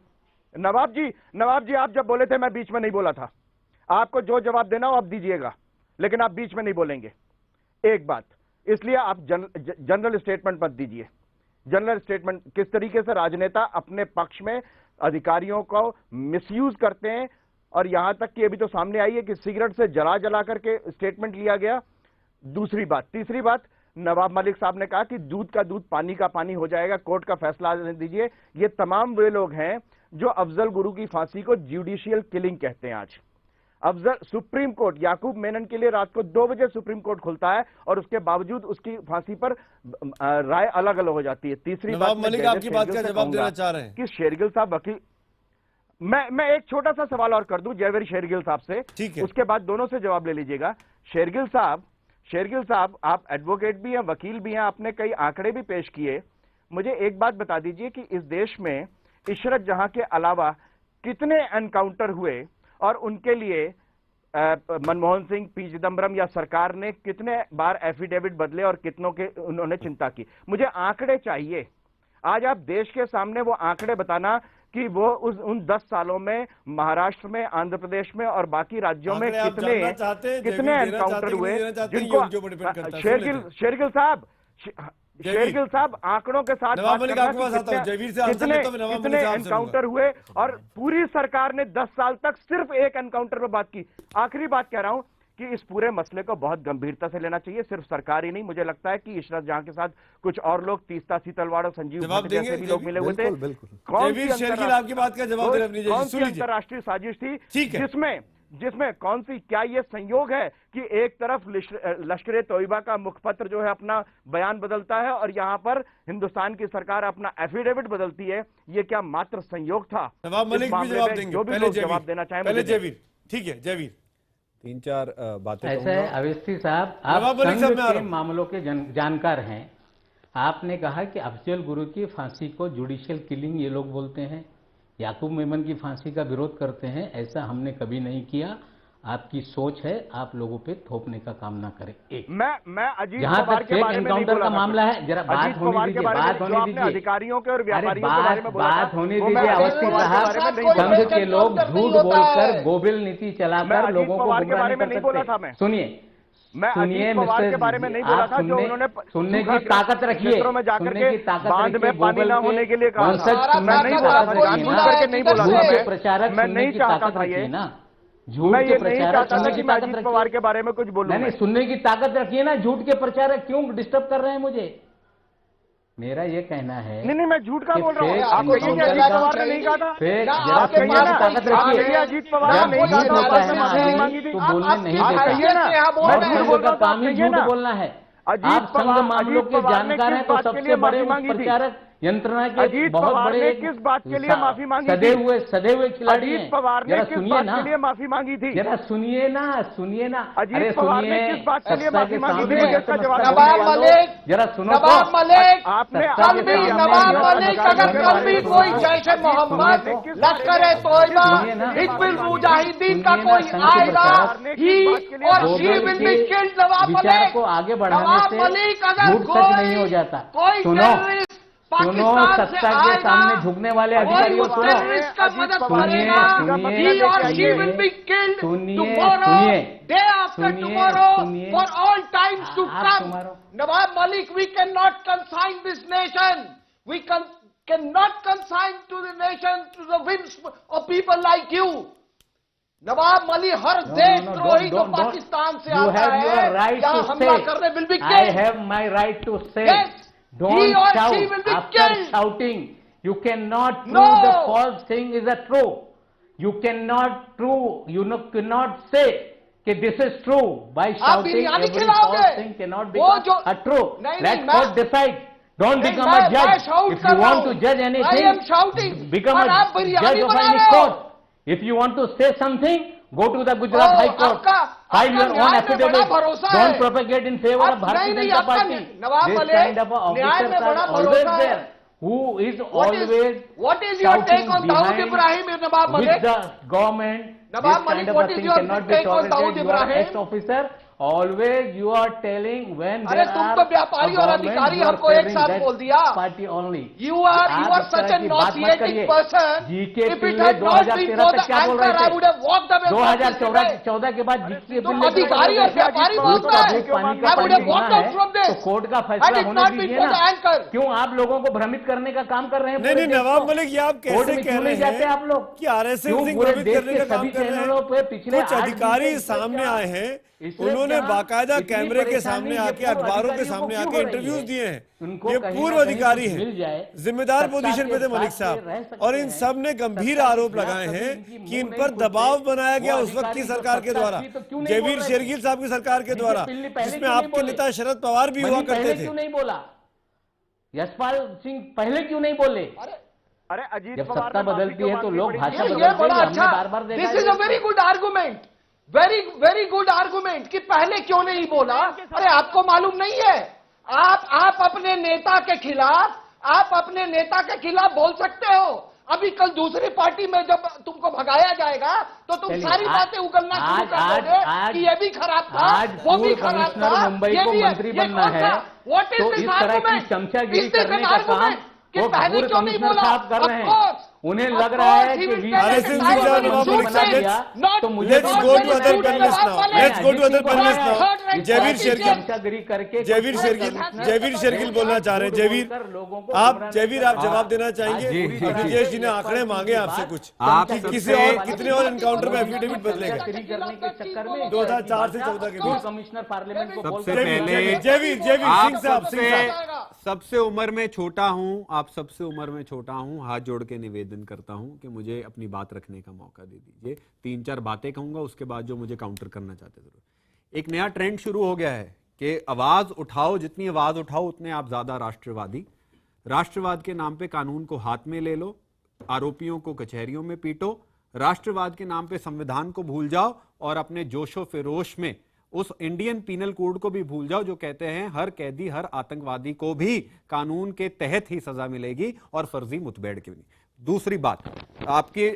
नवाब जी आप जब बोले थे मैं बीच में नहीं बोला था। आपको जो जवाब देना हो आप दीजिएगा, लेकिन आप बीच में नहीं बोलेंगे। एक बात, इसलिए आप जनरल स्टेटमेंट मत दीजिए। जनरल स्टेटमेंट किस तरीके से राजनेता अपने पक्ष में अधिकारियों को मिसयूज करते हैं, और यहां तक कि अभी तो सामने आई है कि सिगरेट से जला करके स्टेटमेंट लिया गया। दूसरी बात, तीसरी बात, नवाब मलिक साहब ने कहा कि दूध का दूध पानी का पानी हो जाएगा, कोर्ट का फैसला दीजिए। ये तमाम वे लोग हैं जो अफजल गुरु की फांसी को जुडिशियल किलिंग कहते हैं। आज अफजल, सुप्रीम कोर्ट याकूब मेनन के लिए रात को 2 बजे सुप्रीम कोर्ट खुलता है और उसके बावजूद उसकी फांसी पर राय अलग अलग हो जाती है। तीसरी बात, मलिक आपकी बात का जवाब देना चाह रहे हैं कि शेरगिल साहब वकील, मैं एक छोटा सा सवाल और कर दूं जयवीर शेरगिल साहब से, उसके बाद दोनों से जवाब ले लीजिएगा। शेरगिल साहब आप एडवोकेट भी हैं, वकील भी हैं, आपने कई आंकड़े भी पेश किए। मुझे एक बात बता दीजिए कि इस देश में इशरत जहां के अलावा कितने एनकाउंटर हुए और उनके लिए मनमोहन सिंह, पी चिदम्बरम या सरकार ने कितने बार एफिडेविट बदले और कितनों के उन्होंने चिंता की? मुझे आंकड़े चाहिए। आज आप देश के सामने वो आंकड़े बताना कि वो उन 10 सालों में महाराष्ट्र में, आंध्र प्रदेश में और बाकी राज्यों में कितने एनकाउंटर हुए, जिनको शेरगिल साहब आंकड़ों के साथ कितने एनकाउंटर हुए, और पूरी सरकार ने 10 साल तक सिर्फ एक एनकाउंटर पर बात की। आखिरी बात कह रहा हूं कि इस पूरे मसले को बहुत गंभीरता से लेना चाहिए, सिर्फ सरकार ही नहीं। मुझे लगता है कि इशरत जहां के साथ कुछ और लोग, तीस्ता सीतलवाड़ और संजीव भट्ट जैसे भी लोग मिले हुए थे। कौन सी अंतरराष्ट्रीय साजिश थी जिसमें कौन सी, क्या ये संयोग है कि एक तरफ लश्कर तोयबा का मुखपत्र जो है अपना बयान बदलता है और यहां पर हिंदुस्तान की सरकार अपना एफिडेविट बदलती है? ये क्या मात्र संयोग था? नवाब मलिक भी जवाब देंगे, जो भी लोग जवाब देना चाहें पहले जयवीर। ठीक है जयवीर, 3-4 बातें ऐसा है अवस्थी साहब, आप संघ के मामलों के जानकार हैं। आपने कहा कि अफजल गुरु की फांसी को जुडिशियल किलिंग ये लोग बोलते हैं, याकूब मेमन की फांसी का विरोध करते हैं। ऐसा हमने कभी नहीं किया। आपकी सोच है, आप लोगों पे थोपने का काम ना करें। एक मैं अजीत जहां पवार तक के फेक बारे में एनकाउंटर का मामला है, जरा बात होने दीजिए, बात होने दीजिए। अधिकारियों के और व्यापारियों के बारे में बोला था, बात होने दीजिए अवस्थी साहब। संघ के लोग झूठ बोलकर गोबिल नीति चलाकर लोगों को गुमराह नहीं कर सकते। सुनिए पवार के बारे में नहीं बोला था, जो उन्होंने सुनने की ताकत रखिए, क्षेत्रों में जाकर के बांध में पानी ना होने के लिए कहा। मैं नहीं बोला था, प्रचारक मैं नहीं चाहता था ये ना, झूठ के प्रचारक सुनने की ताकत रखिए। पवार के बारे में कुछ बोलूं नहीं, सुनने की ताकत रखिए ना। झूठ के प्रचारक क्यों डिस्टर्ब कर रहे हैं मुझे? मेरा ये कहना है, नहीं मैं झूठ का बोल रहा हूँ। आप कहिए कि अजीत पवार ने नहीं कहा था। जरा सुनने की ताकत रखिए। अजीत पवार ने नहीं कहा तो बोलने नहीं देता। काम ही झूठ बोलना है। आप संघ मामलों के जानकार हैं तो सबसे बड़े प्रचारक यंत्रणा के बहुत बड़े किस बात के लिए माफी मांगी? सदे हुए खिलाड़ी हैं। अजीत पवार ने किस बात के लिए माफी मांगी थी? जरा सुनिए ना। अजीत पवार ने किस बात के लिए माफी मांगी थी? नवाब मलिक, जरा सुनो। नवाब मलिक, आपने कल भी नवाब मलिक अगर कल भी कोई जैश ए मोहम्मद, लश्कर ए तोयबा, हिजबुल मुजाहिदीन का कोई आएगा, ही और she will be killed. Nawab Malik को आगे बढ़ाने से झूठ सच नहीं हो जाता। सुनो, सत्ता के सामने झुकने वाले अधिकारियों, सुनिए for all times to come. Nawab Malik, we cannot consign this nation. We cannot consign to the nation to the whims of people like you. Nawab Malik हर देशद्रोही जो पाकिस्तान से आता है या हमला करने will be killed. I have my right to say. Don't shout. After shouting, you cannot prove the false thing is a true. You cannot say that this is true by shouting. Every false thing cannot be a true. Let God decide. Don't become a judge. If you want to judge anything, become a judge of any court. If you want to say something, go to the Gujarat High Court. File your own affidavit. Don't propagate in favor of Bharatiya Janata Party. This kind of officers are always there. Who is always what is your take on Dawood Ibrahim, Nawab Malik? With the government, Nawab Malik, what is your take on Dawood Ibrahim? Ex-officer, always you are telling when there तुम तो व्यापारी और अधिकारी हमको एक साथ बोल दिया। Party only. You are such a nauseating person. If it had not been for the anchor, I would have walked away. 2014 के बाद जीके तुम अधिकारी और व्यापारी बोलते हैं। I would have walked out from this. तो कोर्ट का फैसला होने दीजिए ना। क्यों आप लोगों को भ्रमित करने का काम कर रहे हैं? नहीं नवाब मलिक, ये आप कैसे कह रहे हैं आप लोग कि आरएसएस सिंह भ्रमित करने का काम कर रहे हैं? कुछ अधिकारी सामने आए हैं, उन्होंने बाकायदा कैमरे के सामने आके, अखबारों के सामने आके इंटरव्यूज दिए हैं। ये पूर्व अधिकारी हैं, जिम्मेदार पोजीशन पे थे मलिक साहब, और इन सब ने गंभीर आरोप लगाए हैं कि इन पर दबाव बनाया गया उस वक्त की सरकार के द्वारा, जयवीर शेरगिल साहब की सरकार के द्वारा, जिसमें आपके नेता शरद पवार भी हुआ करते थे। क्यों नहीं बोला? यशपाल सिंह पहले क्यों नहीं बोले? अरे अजीत जब सत्ता बदलती है तो लोग भाषा ये बड़ा अच्छा, बार this is a very good argument, very good argument कि पहले क्यों नहीं बोला। अरे आपको मालूम नहीं है, आप अपने नेता के खिलाफ बोल सकते हो। अभी कल दूसरी पार्टी में जब तुमको भगाया जाएगा तो तुम सारी बातें उगलना शुरू कर दोगे कि ये भी खराब था, वो भी खराब था, मुंबई को मंत्री बनना है। तो इस तरह की चमचागिरी करने का काम वो पूर्व कमिश्नर साहब कर रहे हैं। उन्हें लग रहा है कि तो मुझे जयवीर शेरगिल बोलना चाह रहे हैं। जयवीर आप जवाब देना चाहेंगे? ब्रिजेश जी ने आंकड़े मांगे आपसे कुछ, आप किसी और कितने और एनकाउंटर में एफिडेविट बदलेगा 2004 से 14 के बीच? कमिश्नर पार्लियामेंट को सबसे पहले जयवीर सिंह साहब, सबसे उम्र में छोटा हूं, आप सबसे उम्र में छोटा हूं, हाथ जोड़ के निवेदन निवेदन करता हूं कि मुझे अपनी बात रखने का मौका दे दीजिए। 3-4 बातें कहूंगा, उसके बाद जो मुझे काउंटर करना चाहते जरूर। एक नया ट्रेंड शुरू हो गया है कि आवाज उठाओ, जितनी आवाज उठाओ उतने आप ज्यादा राष्ट्रवादी। राष्ट्रवाद के नाम पे कानून को हाथ में ले लो, आरोपियों को कचहरियों में पीटो, राष्ट्रवाद के नाम पे संविधान को भूल जाओ और अपने जोशो फिरोश में उस इंडियन पीनल कोड को भी भूल जाओ जो कहते हैं हर कैदी, हर आतंकवादी को भी कानून के तहत ही सजा मिलेगी और फर्जी मुठभेड़ की नहीं। दूसरी बात, आपके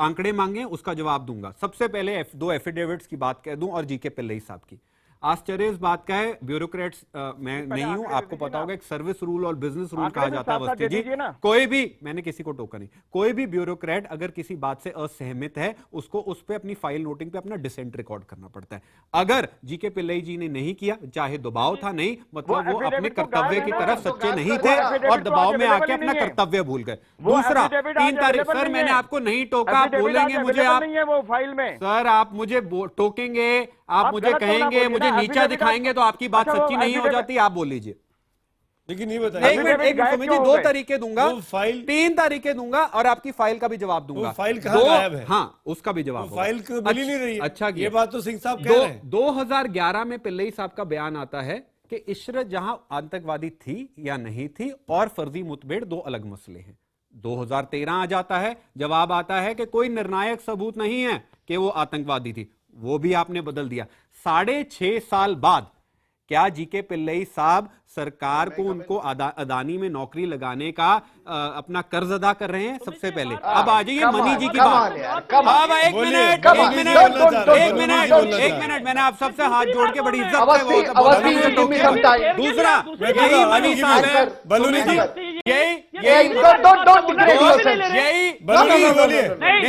आंकड़े मांगे उसका जवाब दूंगा। सबसे पहले 2 एफिडेविट्स की बात कह दूं और जीके पिल्लई साहब की। आश्चर्य इस बात का है, ब्यूरोक्रेट्स मैं नहीं हूं, आपको पता होगा एक सर्विस रूल और बिजनेस रूल कहा जाता है अवस्थी जी। कोई भी, मैंने किसी को टोका नहीं, कोई भी ब्यूरोक्रेट अगर किसी बात से असहमत है उसको उस पे अपनी फाइल नोटिंग पे अपना डिसेंट रिकॉर्ड करना पड़ता है। अगर जीके पिल्लई जी ने नहीं किया, चाहे दबाव था, नहीं मतलब वो अपने कर्तव्य की तरफ सच्चे नहीं थे और दबाव में आके अपना कर्तव्य भूल गए। दूसरा, 3 तारीख, सर मैंने आपको नहीं टोका, आप बोलेंगे मुझे, आप वो फाइल में सर आप मुझे टोकेंगे, आप मुझे कहेंगे, मुझे नीचा दिखाएंगे तो आपकी बात सच्ची नहीं हो जाती। आप बोल लीजिए। लेकिन नहीं बताइए। एक मिनट, 2 तरीके दूंगा, 3 तारीखें दूंगा और आपकी फाइल का भी जवाब दूंगा। फाइल कहाँ गायब है? हाँ, उसका भी जवाब। फाइल मिल ही नहीं रही है। अच्छा, ये बात तो सिंह साहब कह रहे हैं। 2011 में पिल्लई साहब का बयान आता है कि इशरत जहां आतंकवादी थी या नहीं थी और फर्जी मुठभेड़ 2 अलग मसले हैं। 2013 आ जाता है, जवाब आता है कि कोई निर्णायक सबूत नहीं है कि वो आतंकवादी थी, वो भी आपने बदल दिया। 6.5 साल बाद क्या जीके पिल्लई साहब सरकार को उनको अदानी में नौकरी लगाने का अपना कर्ज अदा कर रहे हैं? सबसे पहले अब आ जाइए मनी जी की बात। अब एक मिनट, मैंने आप सबसे हाथ जोड़ के बड़ी इज्जत से दूसरा, यही मनी साहब है, बलूनी जी,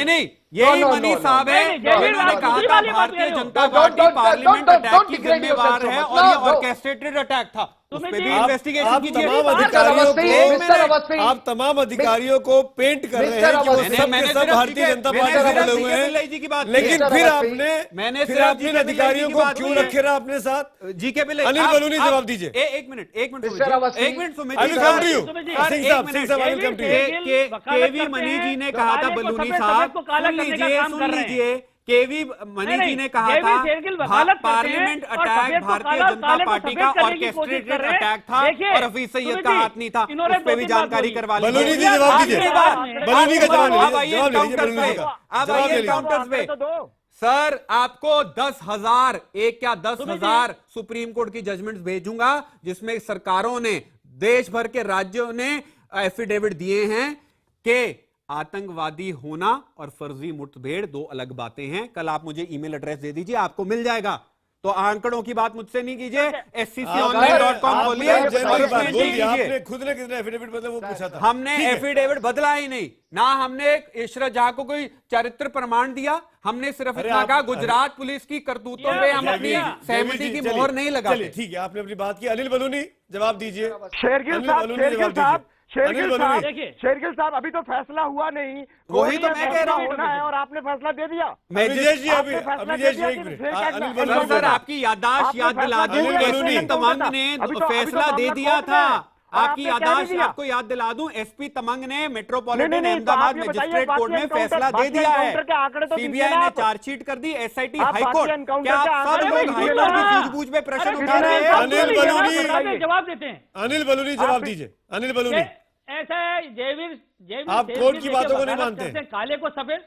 नहीं यही मनी साहब है जिन्होंने कहा था Bharatiya Janata party parliament attack की जिम्मेवार है और ये ऑर्केस्ट्रेटेड अटैक था, उस पे भी इन्वेस्टिगेशन कीजिए। आप तमाम अधिकारियों को पेंट कर रहे हैं कि वो सब भारतीय जनता पार्टी से जुड़े हुए हैं, लेकिन फिर आपने अधिकारियों को क्यों रखे रहा अपने साथ? जीके पिल्लई, अनिल बलूनी जवाब दीजिए। एक मिनट केवी मनी जी ने कहा था, बलूनी साहब सुन लीजिए, केवी मनी जी ने कहा था parliament attack Bharatiya Janata party का ऑर्केस्ट्रेटेड अटैक था और हफीज सईद का हाथ नहीं था, उस पे भी जानकारी करवा लीजिए। बलूनी जी जवाब दीजिए, बलूनी का जवाब काउंटर्स पे। सर आपको 10,000, एक क्या 10,000 सुप्रीम कोर्ट की जजमेंट्स भेजूंगा जिसमें सरकारों ने, देश भर के राज्यों ने एफिडेविट दिए हैं कि आतंकवादी होना और फर्जी मुठभेड़ 2 अलग बातें हैं। कल आप मुझे ईमेल एड्रेस दे दीजिए, आपको मिल जाएगा। तो आंकड़ों की बात मुझसे नहीं कीजिए, scconline.com बोलिए। आपने खुद ने कितने एफिडेविट बदले वो पूछा था? हमने एफिडेविट बदला ही नहीं ना, हमने इशरत जहां को कोई चरित्र प्रमाण दिया, हमने सिर्फ इतना कहा गुजरात पुलिस की करतूतों पे हम अपनी सहमति की मोहर नहीं लगाते। ठीक है, आपने अपनी बात की। अनिल बलूनी जवाब दीजिए। शेरगिल साहब अभी तो फैसला हुआ नहीं, वही तो मैं कह रहा हूँ और आपने फैसला दे दिया। सर आपकी याददाश्त याद दिला दूं, एसपी तमंग ने फैसला दे दिया था। आपकी याददाश्त आपको याद दिला दूं, एसपी तमंग ने मेट्रोपॉलिटन अहमदाबाद मजिस्ट्रेट कोर्ट में फैसला दे दिया है। सीबीआई ने चार्जशीट कर दी, एसआईटी हाईकोर्ट। क्या आप सब लोग हाईकोर्ट की सूझबूझ पे प्रश्न उठा रहे हैं? अनिल बलूनी जवाब देते हैं। अनिल बलूनी जवाब दीजिए। अनिल बलूनी, ऐसा है जयवीर आप कोर्ट की बातों को नहीं मानते? काले को सफेद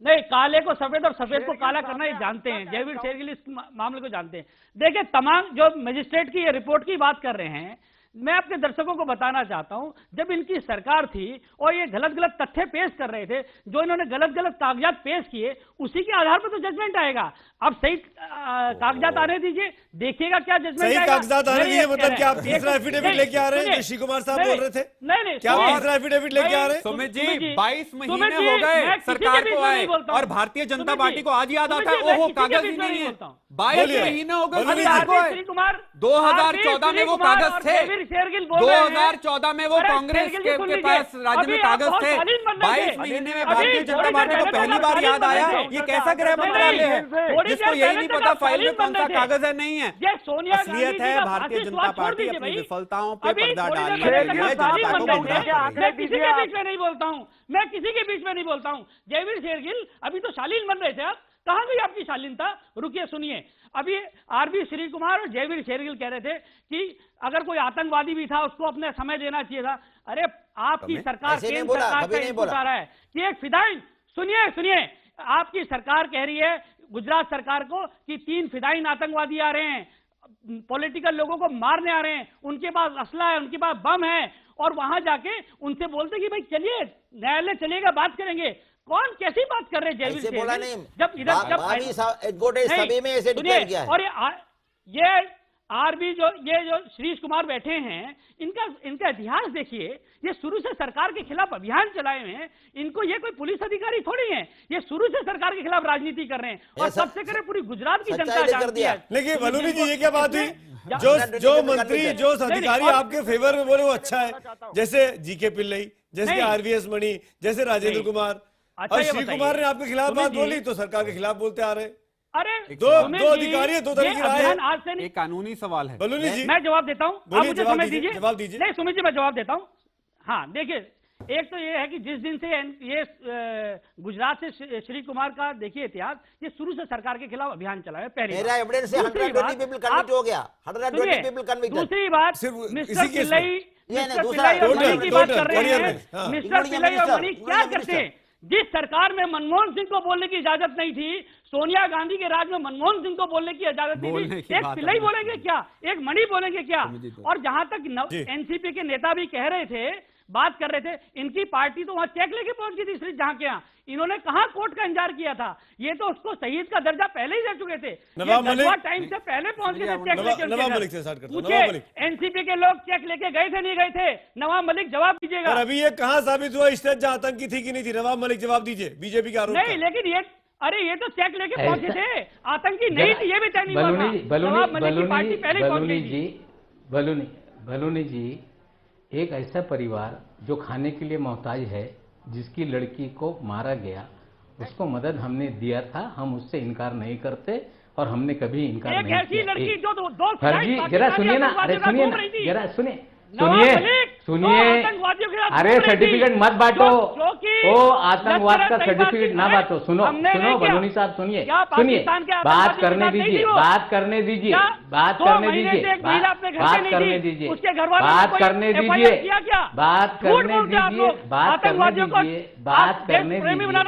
नहीं, काले को सफेद और सफेद को काला करना ये जानते हैं। जयवीर शेरगिल इस मामले को जानते हैं। देखिए, तमाम जो मजिस्ट्रेट की ये रिपोर्ट की बात कर रहे हैं, मैं अपने दर्शकों को बताना चाहता हूं, जब इनकी सरकार थी और ये गलत गलत तथ्य पेश कर रहे थे, जो इन्होंने गलत गलत कागजात पेश किए, उसी के आधार पर तो जजमेंट आएगा। अब सही कागजात आने दीजिए, देखिएगा क्या जजमेंट आएगा। सही कागजात आने दीजिए मतलब क्या आप तीसरा एफिडेविट लेके आ रहे हैं? श्री कुमार साहब बोल रहे थे। नहीं, क्या तीसरा एफिडेविट लेके आ रहे हैं? सुमित जी, 22 महीने हो गए सरकार को आए और भारतीय जनता पार्टी को आज याद आता है, ओहो कागज ही नहीं है। 22 महीने हो गए अभी सभी को है। श्री कुमार 2014 में वो कागज थे, जयवीर शेरगिल बोल रहे हैं। 2014 में वो अरे कांग्रेस शेरगिल जी के सुन पास लीजिए। राज्य में अभी आप कागज बहुत थे। शालीन बन रहे 22 थे। महीने में अभी भारतीय थोड़ी जनता देर पार्टी को पहले पहली तो बार आप याद शालीन आया बन रहे थे। ये कैसा गृह मंत्रालय है थोड़ी जिसको देर यही पहले नहीं तक पता आप फाइल में शालीन कौन बन सा रहे थे। कागज है नहीं है। ये सोनिया गांधी असलियत जी है का भारतीय फासिस्ट जनता वाद छोड़ पार्टी दीजिए अपनी भाई। विफलताओं पे अभी पर्दा थोड़ी डालने देर के पहले लिए तक आप जनता शालीन को बन गुमराह रहे कर थे। रही है। मैं किसी के बीच में नहीं बोलता हूँ, मैं किसी के बीच में नहीं बोलता हूँ। जयवीर शेरगिल अभी तो शालीन बन रहे थे आप, कहाँ गई आपकी शालीनता? रुकिए सुनिए, अभी आरबी श्री कुमार और जयवीर शेरगिल कह रहे थे कि अगर कोई आतंकवादी भी था उसको अपने समय देना चाहिए था। अरे आपकी सरकार, ऐसे नहीं केंद्र बोला, सरकार कभी का नहीं इनपुट बोला। आ रहा है कि एक फिदाइन, सुनिए आपकी सरकार कह रही है गुजरात सरकार को कि 3 फिदाइन आतंकवादी आ रहे हैं, पॉलिटिकल लोगों को मारने आ रहे हैं, उनके पास असला है, उनके पास बम है, और वहां जाके उनसे बोलते कि भाई चलिए न्यायालय चलेगा, बात करेंगे। कौन कैसी बात कर रहे हैं जयवीर ऐसे बोला शेरगिल? नहीं। जब इधर नहीं, सभी में ऐसे सुनिए, डिक्लेयर किया है। और ये आरबी ये जो श्रीश कुमार बैठे हैं, इनका इतिहास देखिए। ये शुरू से सरकार के खिलाफ अभियान चलाए हुए हैं। इनको ये कोई पुलिस अधिकारी थोड़ी है, ये शुरू से सरकार के खिलाफ राजनीति कर रहे हैं और सबसे करे पूरी गुजरात की जनता जानती है। लेकिन बलूनी जी ये क्या बात हुई? जो मंत्री जो अधिकारी आपके फेवर में बोले वो अच्छा है, जैसे जीके पिल्लई, जैसे आरवीएस मणि, जैसे राजेंद्र कुमार, और श्री कुमार ने आपके खिलाफ बात बोली तो सरकार के खिलाफ बोलते आ रहे। अरे दो अधिकारी, 2 तरह की राय है। आज से नहीं, एक कानूनी सवाल है। बलूनी जी मैं जवाब देता हूँ, आप मुझे समय दीजिए। जवाब दीजिए। नहीं सुमित जी, मैं जवाब देता हूँ। हाँ देखिए, एक तो ये है कि जिस दिन से ये गुजरात से श्री कुमार का देखिए इतिहास, ये शुरू से सरकार के खिलाफ अभियान चला है। पहली मेरा एविडेंस है 120 पीपल कन्विक्ट हो गया, 120 पीपल कन्विक्टेड। दूसरी बात, मिस्टर पिल्लई और मणि की बात कर रहे हैं। मिस्टर पिल्लई और मणि क्या करते हैं? जिस सरकार में मनमोहन सिंह को बोलने की इजाजत नहीं थी, सोनिया गांधी के राज में मनमोहन सिंह को बोलने की इजाजत नहीं थी, एक पिल्लई बोलेंगे क्या, एक मणि बोलेंगे क्या? और जहां तक एनसीपी के नेता भी कह रहे थे, बात कर रहे थे, इनकी पार्टी तो वहां चेक लेके पहुंच गई थी श्री जहां के यहाँ। इन्होंने कहां कोर्ट का इंतजार किया था? ये तो उसको शहीद का दर्जा पहले ही दे चुके थे, टाइम से पहले पहुंच गए थे चेक लेके। पूछे एनसीपी के लोग चेक लेके गए थे नहीं गए थे? नवाब मलिक जवाब दीजिएगा। और अभी ये कहां साबित हुआ स्टेज जहां आतंकी थी कि नहीं थी? नवाब मलिक जवाब दीजिए, बीजेपी का आरोप नहीं, लेकिन ये अरे ये तो चेक लेके पहुंचे थे, आतंकी नहीं थी ये भी तय नहीं हुआ था। नवाब मलिक की पार्टी पहले ही पहुंच गई थी। बलूनी जी, एक ऐसा परिवार जो खाने के लिए मोहताज है, जिसकी लड़की को मारा गया, उसको मदद हमने दिया था, हम उससे इनकार नहीं करते और हमने कभी इनकार नहीं किया। ऐसी लड़की जो दो जरा सुनिए ना, अरे सुनिए ना, जरा सुनिए, अरे सर्टिफिकेट मत बांटो, ओ आतंकवाद का सर्टिफिकेट ना बांटो। सुनो बलूनी साहब, सुनिए, बात करने दीजिए, बात करने दीजिए, बात करने दीजिए, बात करने दीजिए, बात करने दीजिए, बात करने दीजिए, बात करने दीजिए, बात करने दीजिए,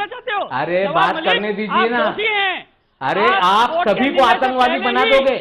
अरे बात करने दीजिए ना। अरे आप सभी को आतंकवादी बना दोगे।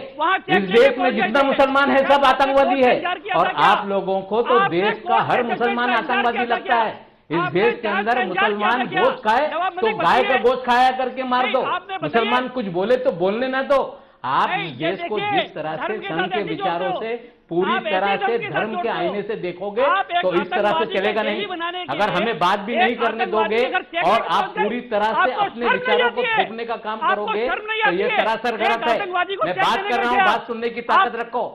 इस देश में जितना मुसलमान है सब आतंकवादी है, और आप लोगों को तो देश का हर मुसलमान आतंकवादी लगता है। इस देश के अंदर मुसलमान गोश्त खाए तो गाय का गोश्त खाया करके मार दो, मुसलमान कुछ बोले तो बोलने ना दो। आप इस देश को जिस तरह से संघ के विचारों से, पूरी तरह से धर्म के आईने से देखोगे तो इस तरह से चलेगा नहीं। अगर हमें बात भी नहीं करने दोगे और आप पूरी तरह से अपने विचारों को थोपने का काम करोगे तो ये सरासर गलत है। मैं बात कर रहा हूँ, बात सुनने की ताकत रखो,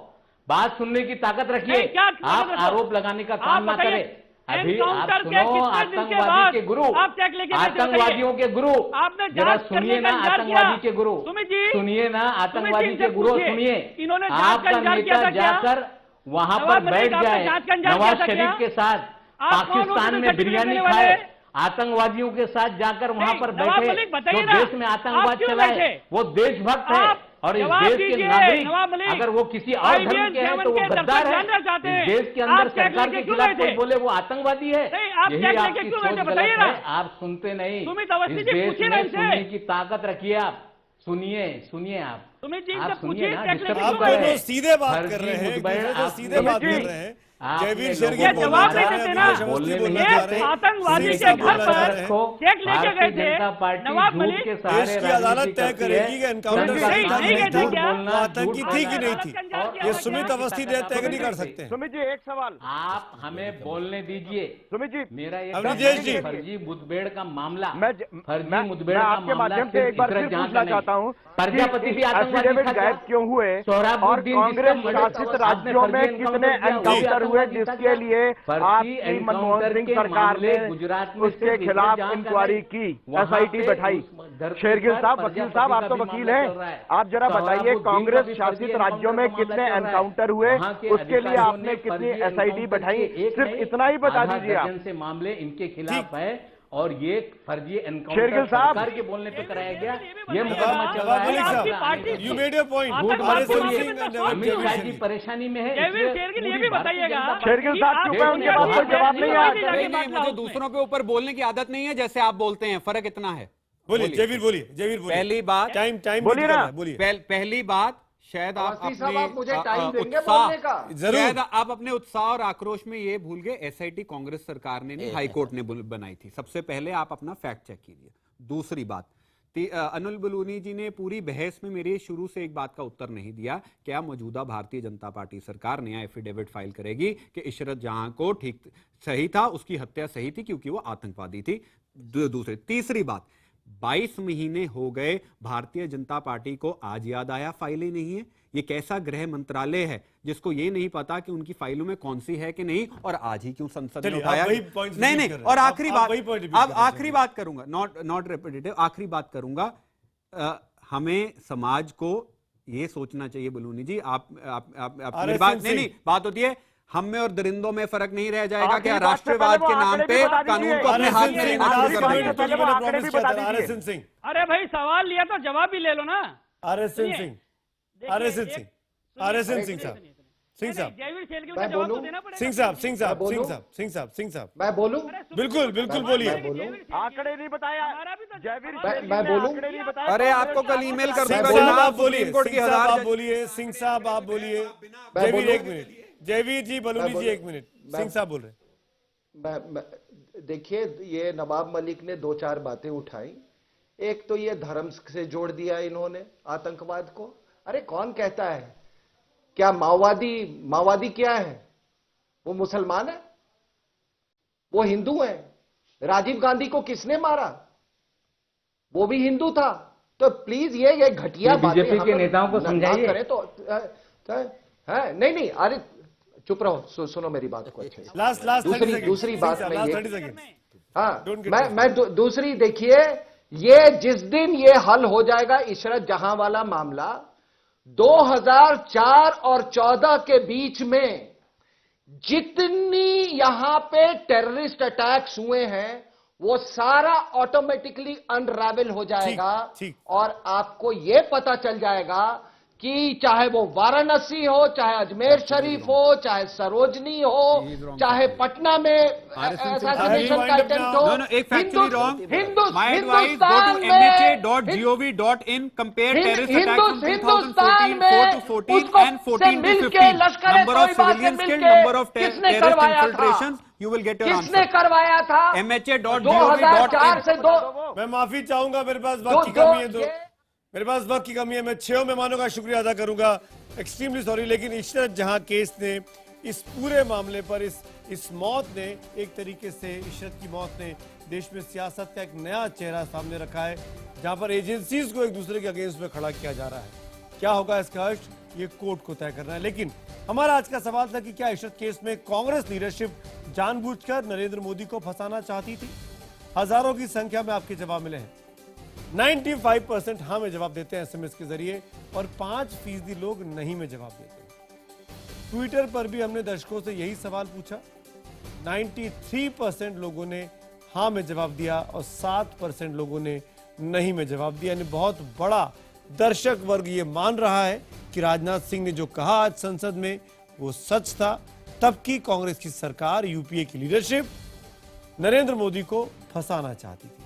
बात सुनने की ताकत रखिए। आप आरोप लगाने का काम ना करें। अभी आप सुनो, आतंकवादी के गुरु, आतंकवादियों के गुरु, जरा सुनिए ना, आतंकवादी के गुरु सुनिए ना, आतंकवादी के गुरु सुनिए। आपका नेता जाकर वहां पर बैठ जाए नवाज शरीफ के साथ, पाकिस्तान में बिरयानी खाए, आतंकवादियों के साथ जाकर वहां पर बैठे, जो देश में आतंकवाद चलाए वो देशभक्त है, और इस देश के नागरिक अगर वो किसी और धर्म के हैं तो वो गद्दार है। इस देश के अंदर सरकार के खिलाफ कोई बोले वो आतंकवादी है। यही आपकी सोच गलत है, आप सुनते नहीं। इस देश में सुनने की ताकत रखिए। आप सुनिए आप सुनिए ना, आप दोनों सीधे बात कर रहे हैं, सीधे बात कर रहे हैं। जयवीर शेरगिल ये जवाब नहीं देते ना। बोलने में एक आतंकवादी के घर पर चेक लेके गए थे नवाब मलिक। देश की अदालत तय करेगी कि एनकाउंटर आतंकी थी कि नहीं थी, ये सुमित अवस्थी तय नहीं कर सकते। सुमित जी एक सवाल आप हमें बोलने दीजिए। सुमित जी मेरा अवनीश जी फर्जी मुठभेड़ का मामला, मैं मुठभेड़ का आपके माध्यम से एक बार फिर पूछना चाहता हूँ, प्रजापति भी एफिडेविट गायब क्यों हुए और कांग्रेस शासित राज्यों में कितने एनकाउंटर हुए जिसके लिए आपकी मनमोहन सिंह सरकार ने उसके खिलाफ इंक्वायरी की, एसआईटी बैठाई। शेरगिल साहब, वकील साहब, आप तो वकील हैं, आप जरा बताइए कांग्रेस शासित राज्यों में कितने एनकाउंटर हुए, उसके लिए आपने कितनी एसआईटी बैठाई, सिर्फ इतना ही बता दीजिए आप। से मामले इनके खिलाफ है और ये फर्जी एनकाउंटर शेरगिल साहब सरकार के बोलने पे कराया गया, ये मुकदमा चल रहा है। You made your point. Amit Shah ji परेशानी में है, शेरगिल ये भी बताइएगा। शेरगिल साहब चुप है, उनके पास कोई जवाब नहीं है। मुझे दूसरों के ऊपर बोलने की आदत नहीं है जैसे आप बोलते हैं, फर्क इतना है। बोलिए जयवीर, बोलिए जयवीर, पहली बात टाइम बोलिए ना, बोलिए। पहली बात शायद आप मुझे टाइम देंगे उत्साह, बोलने का। शायद आप अपने उत्साह और आक्रोश में ये भूल गए एसआईटी कांग्रेस सरकार ने नहीं, हाईकोर्ट ने बनाई थी। सबसे पहले आप अपना फैक्ट चेक कीजिए। दूसरी बात, अनिल बलूनी जी ने पूरी बहस में मेरे शुरू से एक बात का उत्तर नहीं दिया, क्या मौजूदा भारतीय जनता पार्टी सरकार नया एफिडेविट फाइल करेगी कि इशरत जहां को ठीक सही था, उसकी हत्या सही थी क्योंकि वो आतंकवादी थी। दूसरी तीसरी बात, 22 महीने हो गए, भारतीय जनता पार्टी को आज याद आया फाइलें नहीं है। ये कैसा गृह मंत्रालय है जिसको ये नहीं पता कि उनकी फाइलों में कौन सी है कि नहीं, और आज ही क्यों संसद ने उठाया? नहीं, और आखिरी बात, अब आखिरी बात करूंगा, नॉट रिपीटेटिव, आखिरी बात करूंगा। हमें समाज को ये सोचना चाहिए, बलूनी जी आप बात नहीं, बात होती है हम में और दरिंदों में फर्क नहीं रह जाएगा क्या राष्ट्रवाद के नाम पे कानून को अपने हाथ में लेना शुरू कर देंगे? अरे भाई सवाल लिया तो जवाब भी ले लो ना। सिंह साहब, मैं बोलूं? बिल्कुल बोलिए। आंकड़े नहीं बताया, मैं बोलूं? अरे आपको कल ईमेल कर दूंगा। आप बोलिए, आप बोलिए, सिंह साहब आप बोलिए। जयवीर एक मिनट, जयवीर जी, बलूनी जी एक मिनट, सिंह साहब बोल रहे। देखिए, ये नवाब मलिक ने 2-4 बातें उठाई। एक तो ये धर्म से जोड़ दिया इन्होंने आतंकवाद को। अरे कौन कहता है, क्या माओवादी क्या है? वो मुसलमान है, वो हिंदू है। राजीव गांधी को किसने मारा? वो भी हिंदू था। तो प्लीज ये घटिया बातें बीजेपी के नेताओं को समझाइए। करें तो है नहीं, अरे चुप रहो, सुनो मेरी बात को अच्छे से। दूसरी बात मैं दूसरी, देखिए, ये जिस दिन ये हल हो जाएगा इशरत जहां वाला मामला, 2004 और 14 के बीच में जितनी यहां पे टेररिस्ट अटैक्स हुए हैं वो सारा ऑटोमेटिकली अनरावेल हो जाएगा। और आपको यह पता चल जाएगा कि चाहे वो वाराणसी हो, चाहे अजमेर शरीफ हो, चाहे सरोजनी हो, चाहे पटना में assassination का attempt हो, एक factually wrong. My advice, go to mha.gov.in, compare terrorist attacks from 2014, 4 to 14 and 14 to 15. Number of civilians killed, number of terrorist infiltrations. You will get your answer. किसने करवाया था? mha.gov.in से 2। मैं माफी चाहूंगा, मेरे पास वक्त की कमी है, मेरे पास वक्त की कमी है। मैं 6 मेहमानों का शुक्रिया अदा करूंगा, एक्सट्रीमली सॉरी। लेकिन इशरत जहां केस ने इस पूरे मामले पर इस मौत ने एक तरीके से, इशरत की मौत ने देश में सियासत का एक नया चेहरा सामने रखा है, जहां पर एजेंसीज को एक दूसरे के अगेंस्ट में खड़ा किया जा रहा है। क्या होगा इसका हर्ष, ये कोर्ट को तय करना है। लेकिन हमारा आज का सवाल था कि क्या इशरत केस में कांग्रेस लीडरशिप जानबूझकर नरेंद्र मोदी को फंसाना चाहती थी? हजारों की संख्या में आपके जवाब मिले हैं। 95% हाँ में जवाब देते हैं SMS के जरिए, और 5% लोग नहीं में जवाब देते हैं। ट्विटर पर भी हमने दर्शकों से यही सवाल पूछा, 93% लोगों ने हाँ में जवाब दिया और 7% लोगों ने नहीं में जवाब दिया। यानी बहुत बड़ा दर्शक वर्ग ये मान रहा है कि राजनाथ सिंह ने जो कहा आज संसद में वो सच था। तब की कांग्रेस की सरकार, यूपीए की लीडरशिप नरेंद्र मोदी को फंसाना चाहती थी।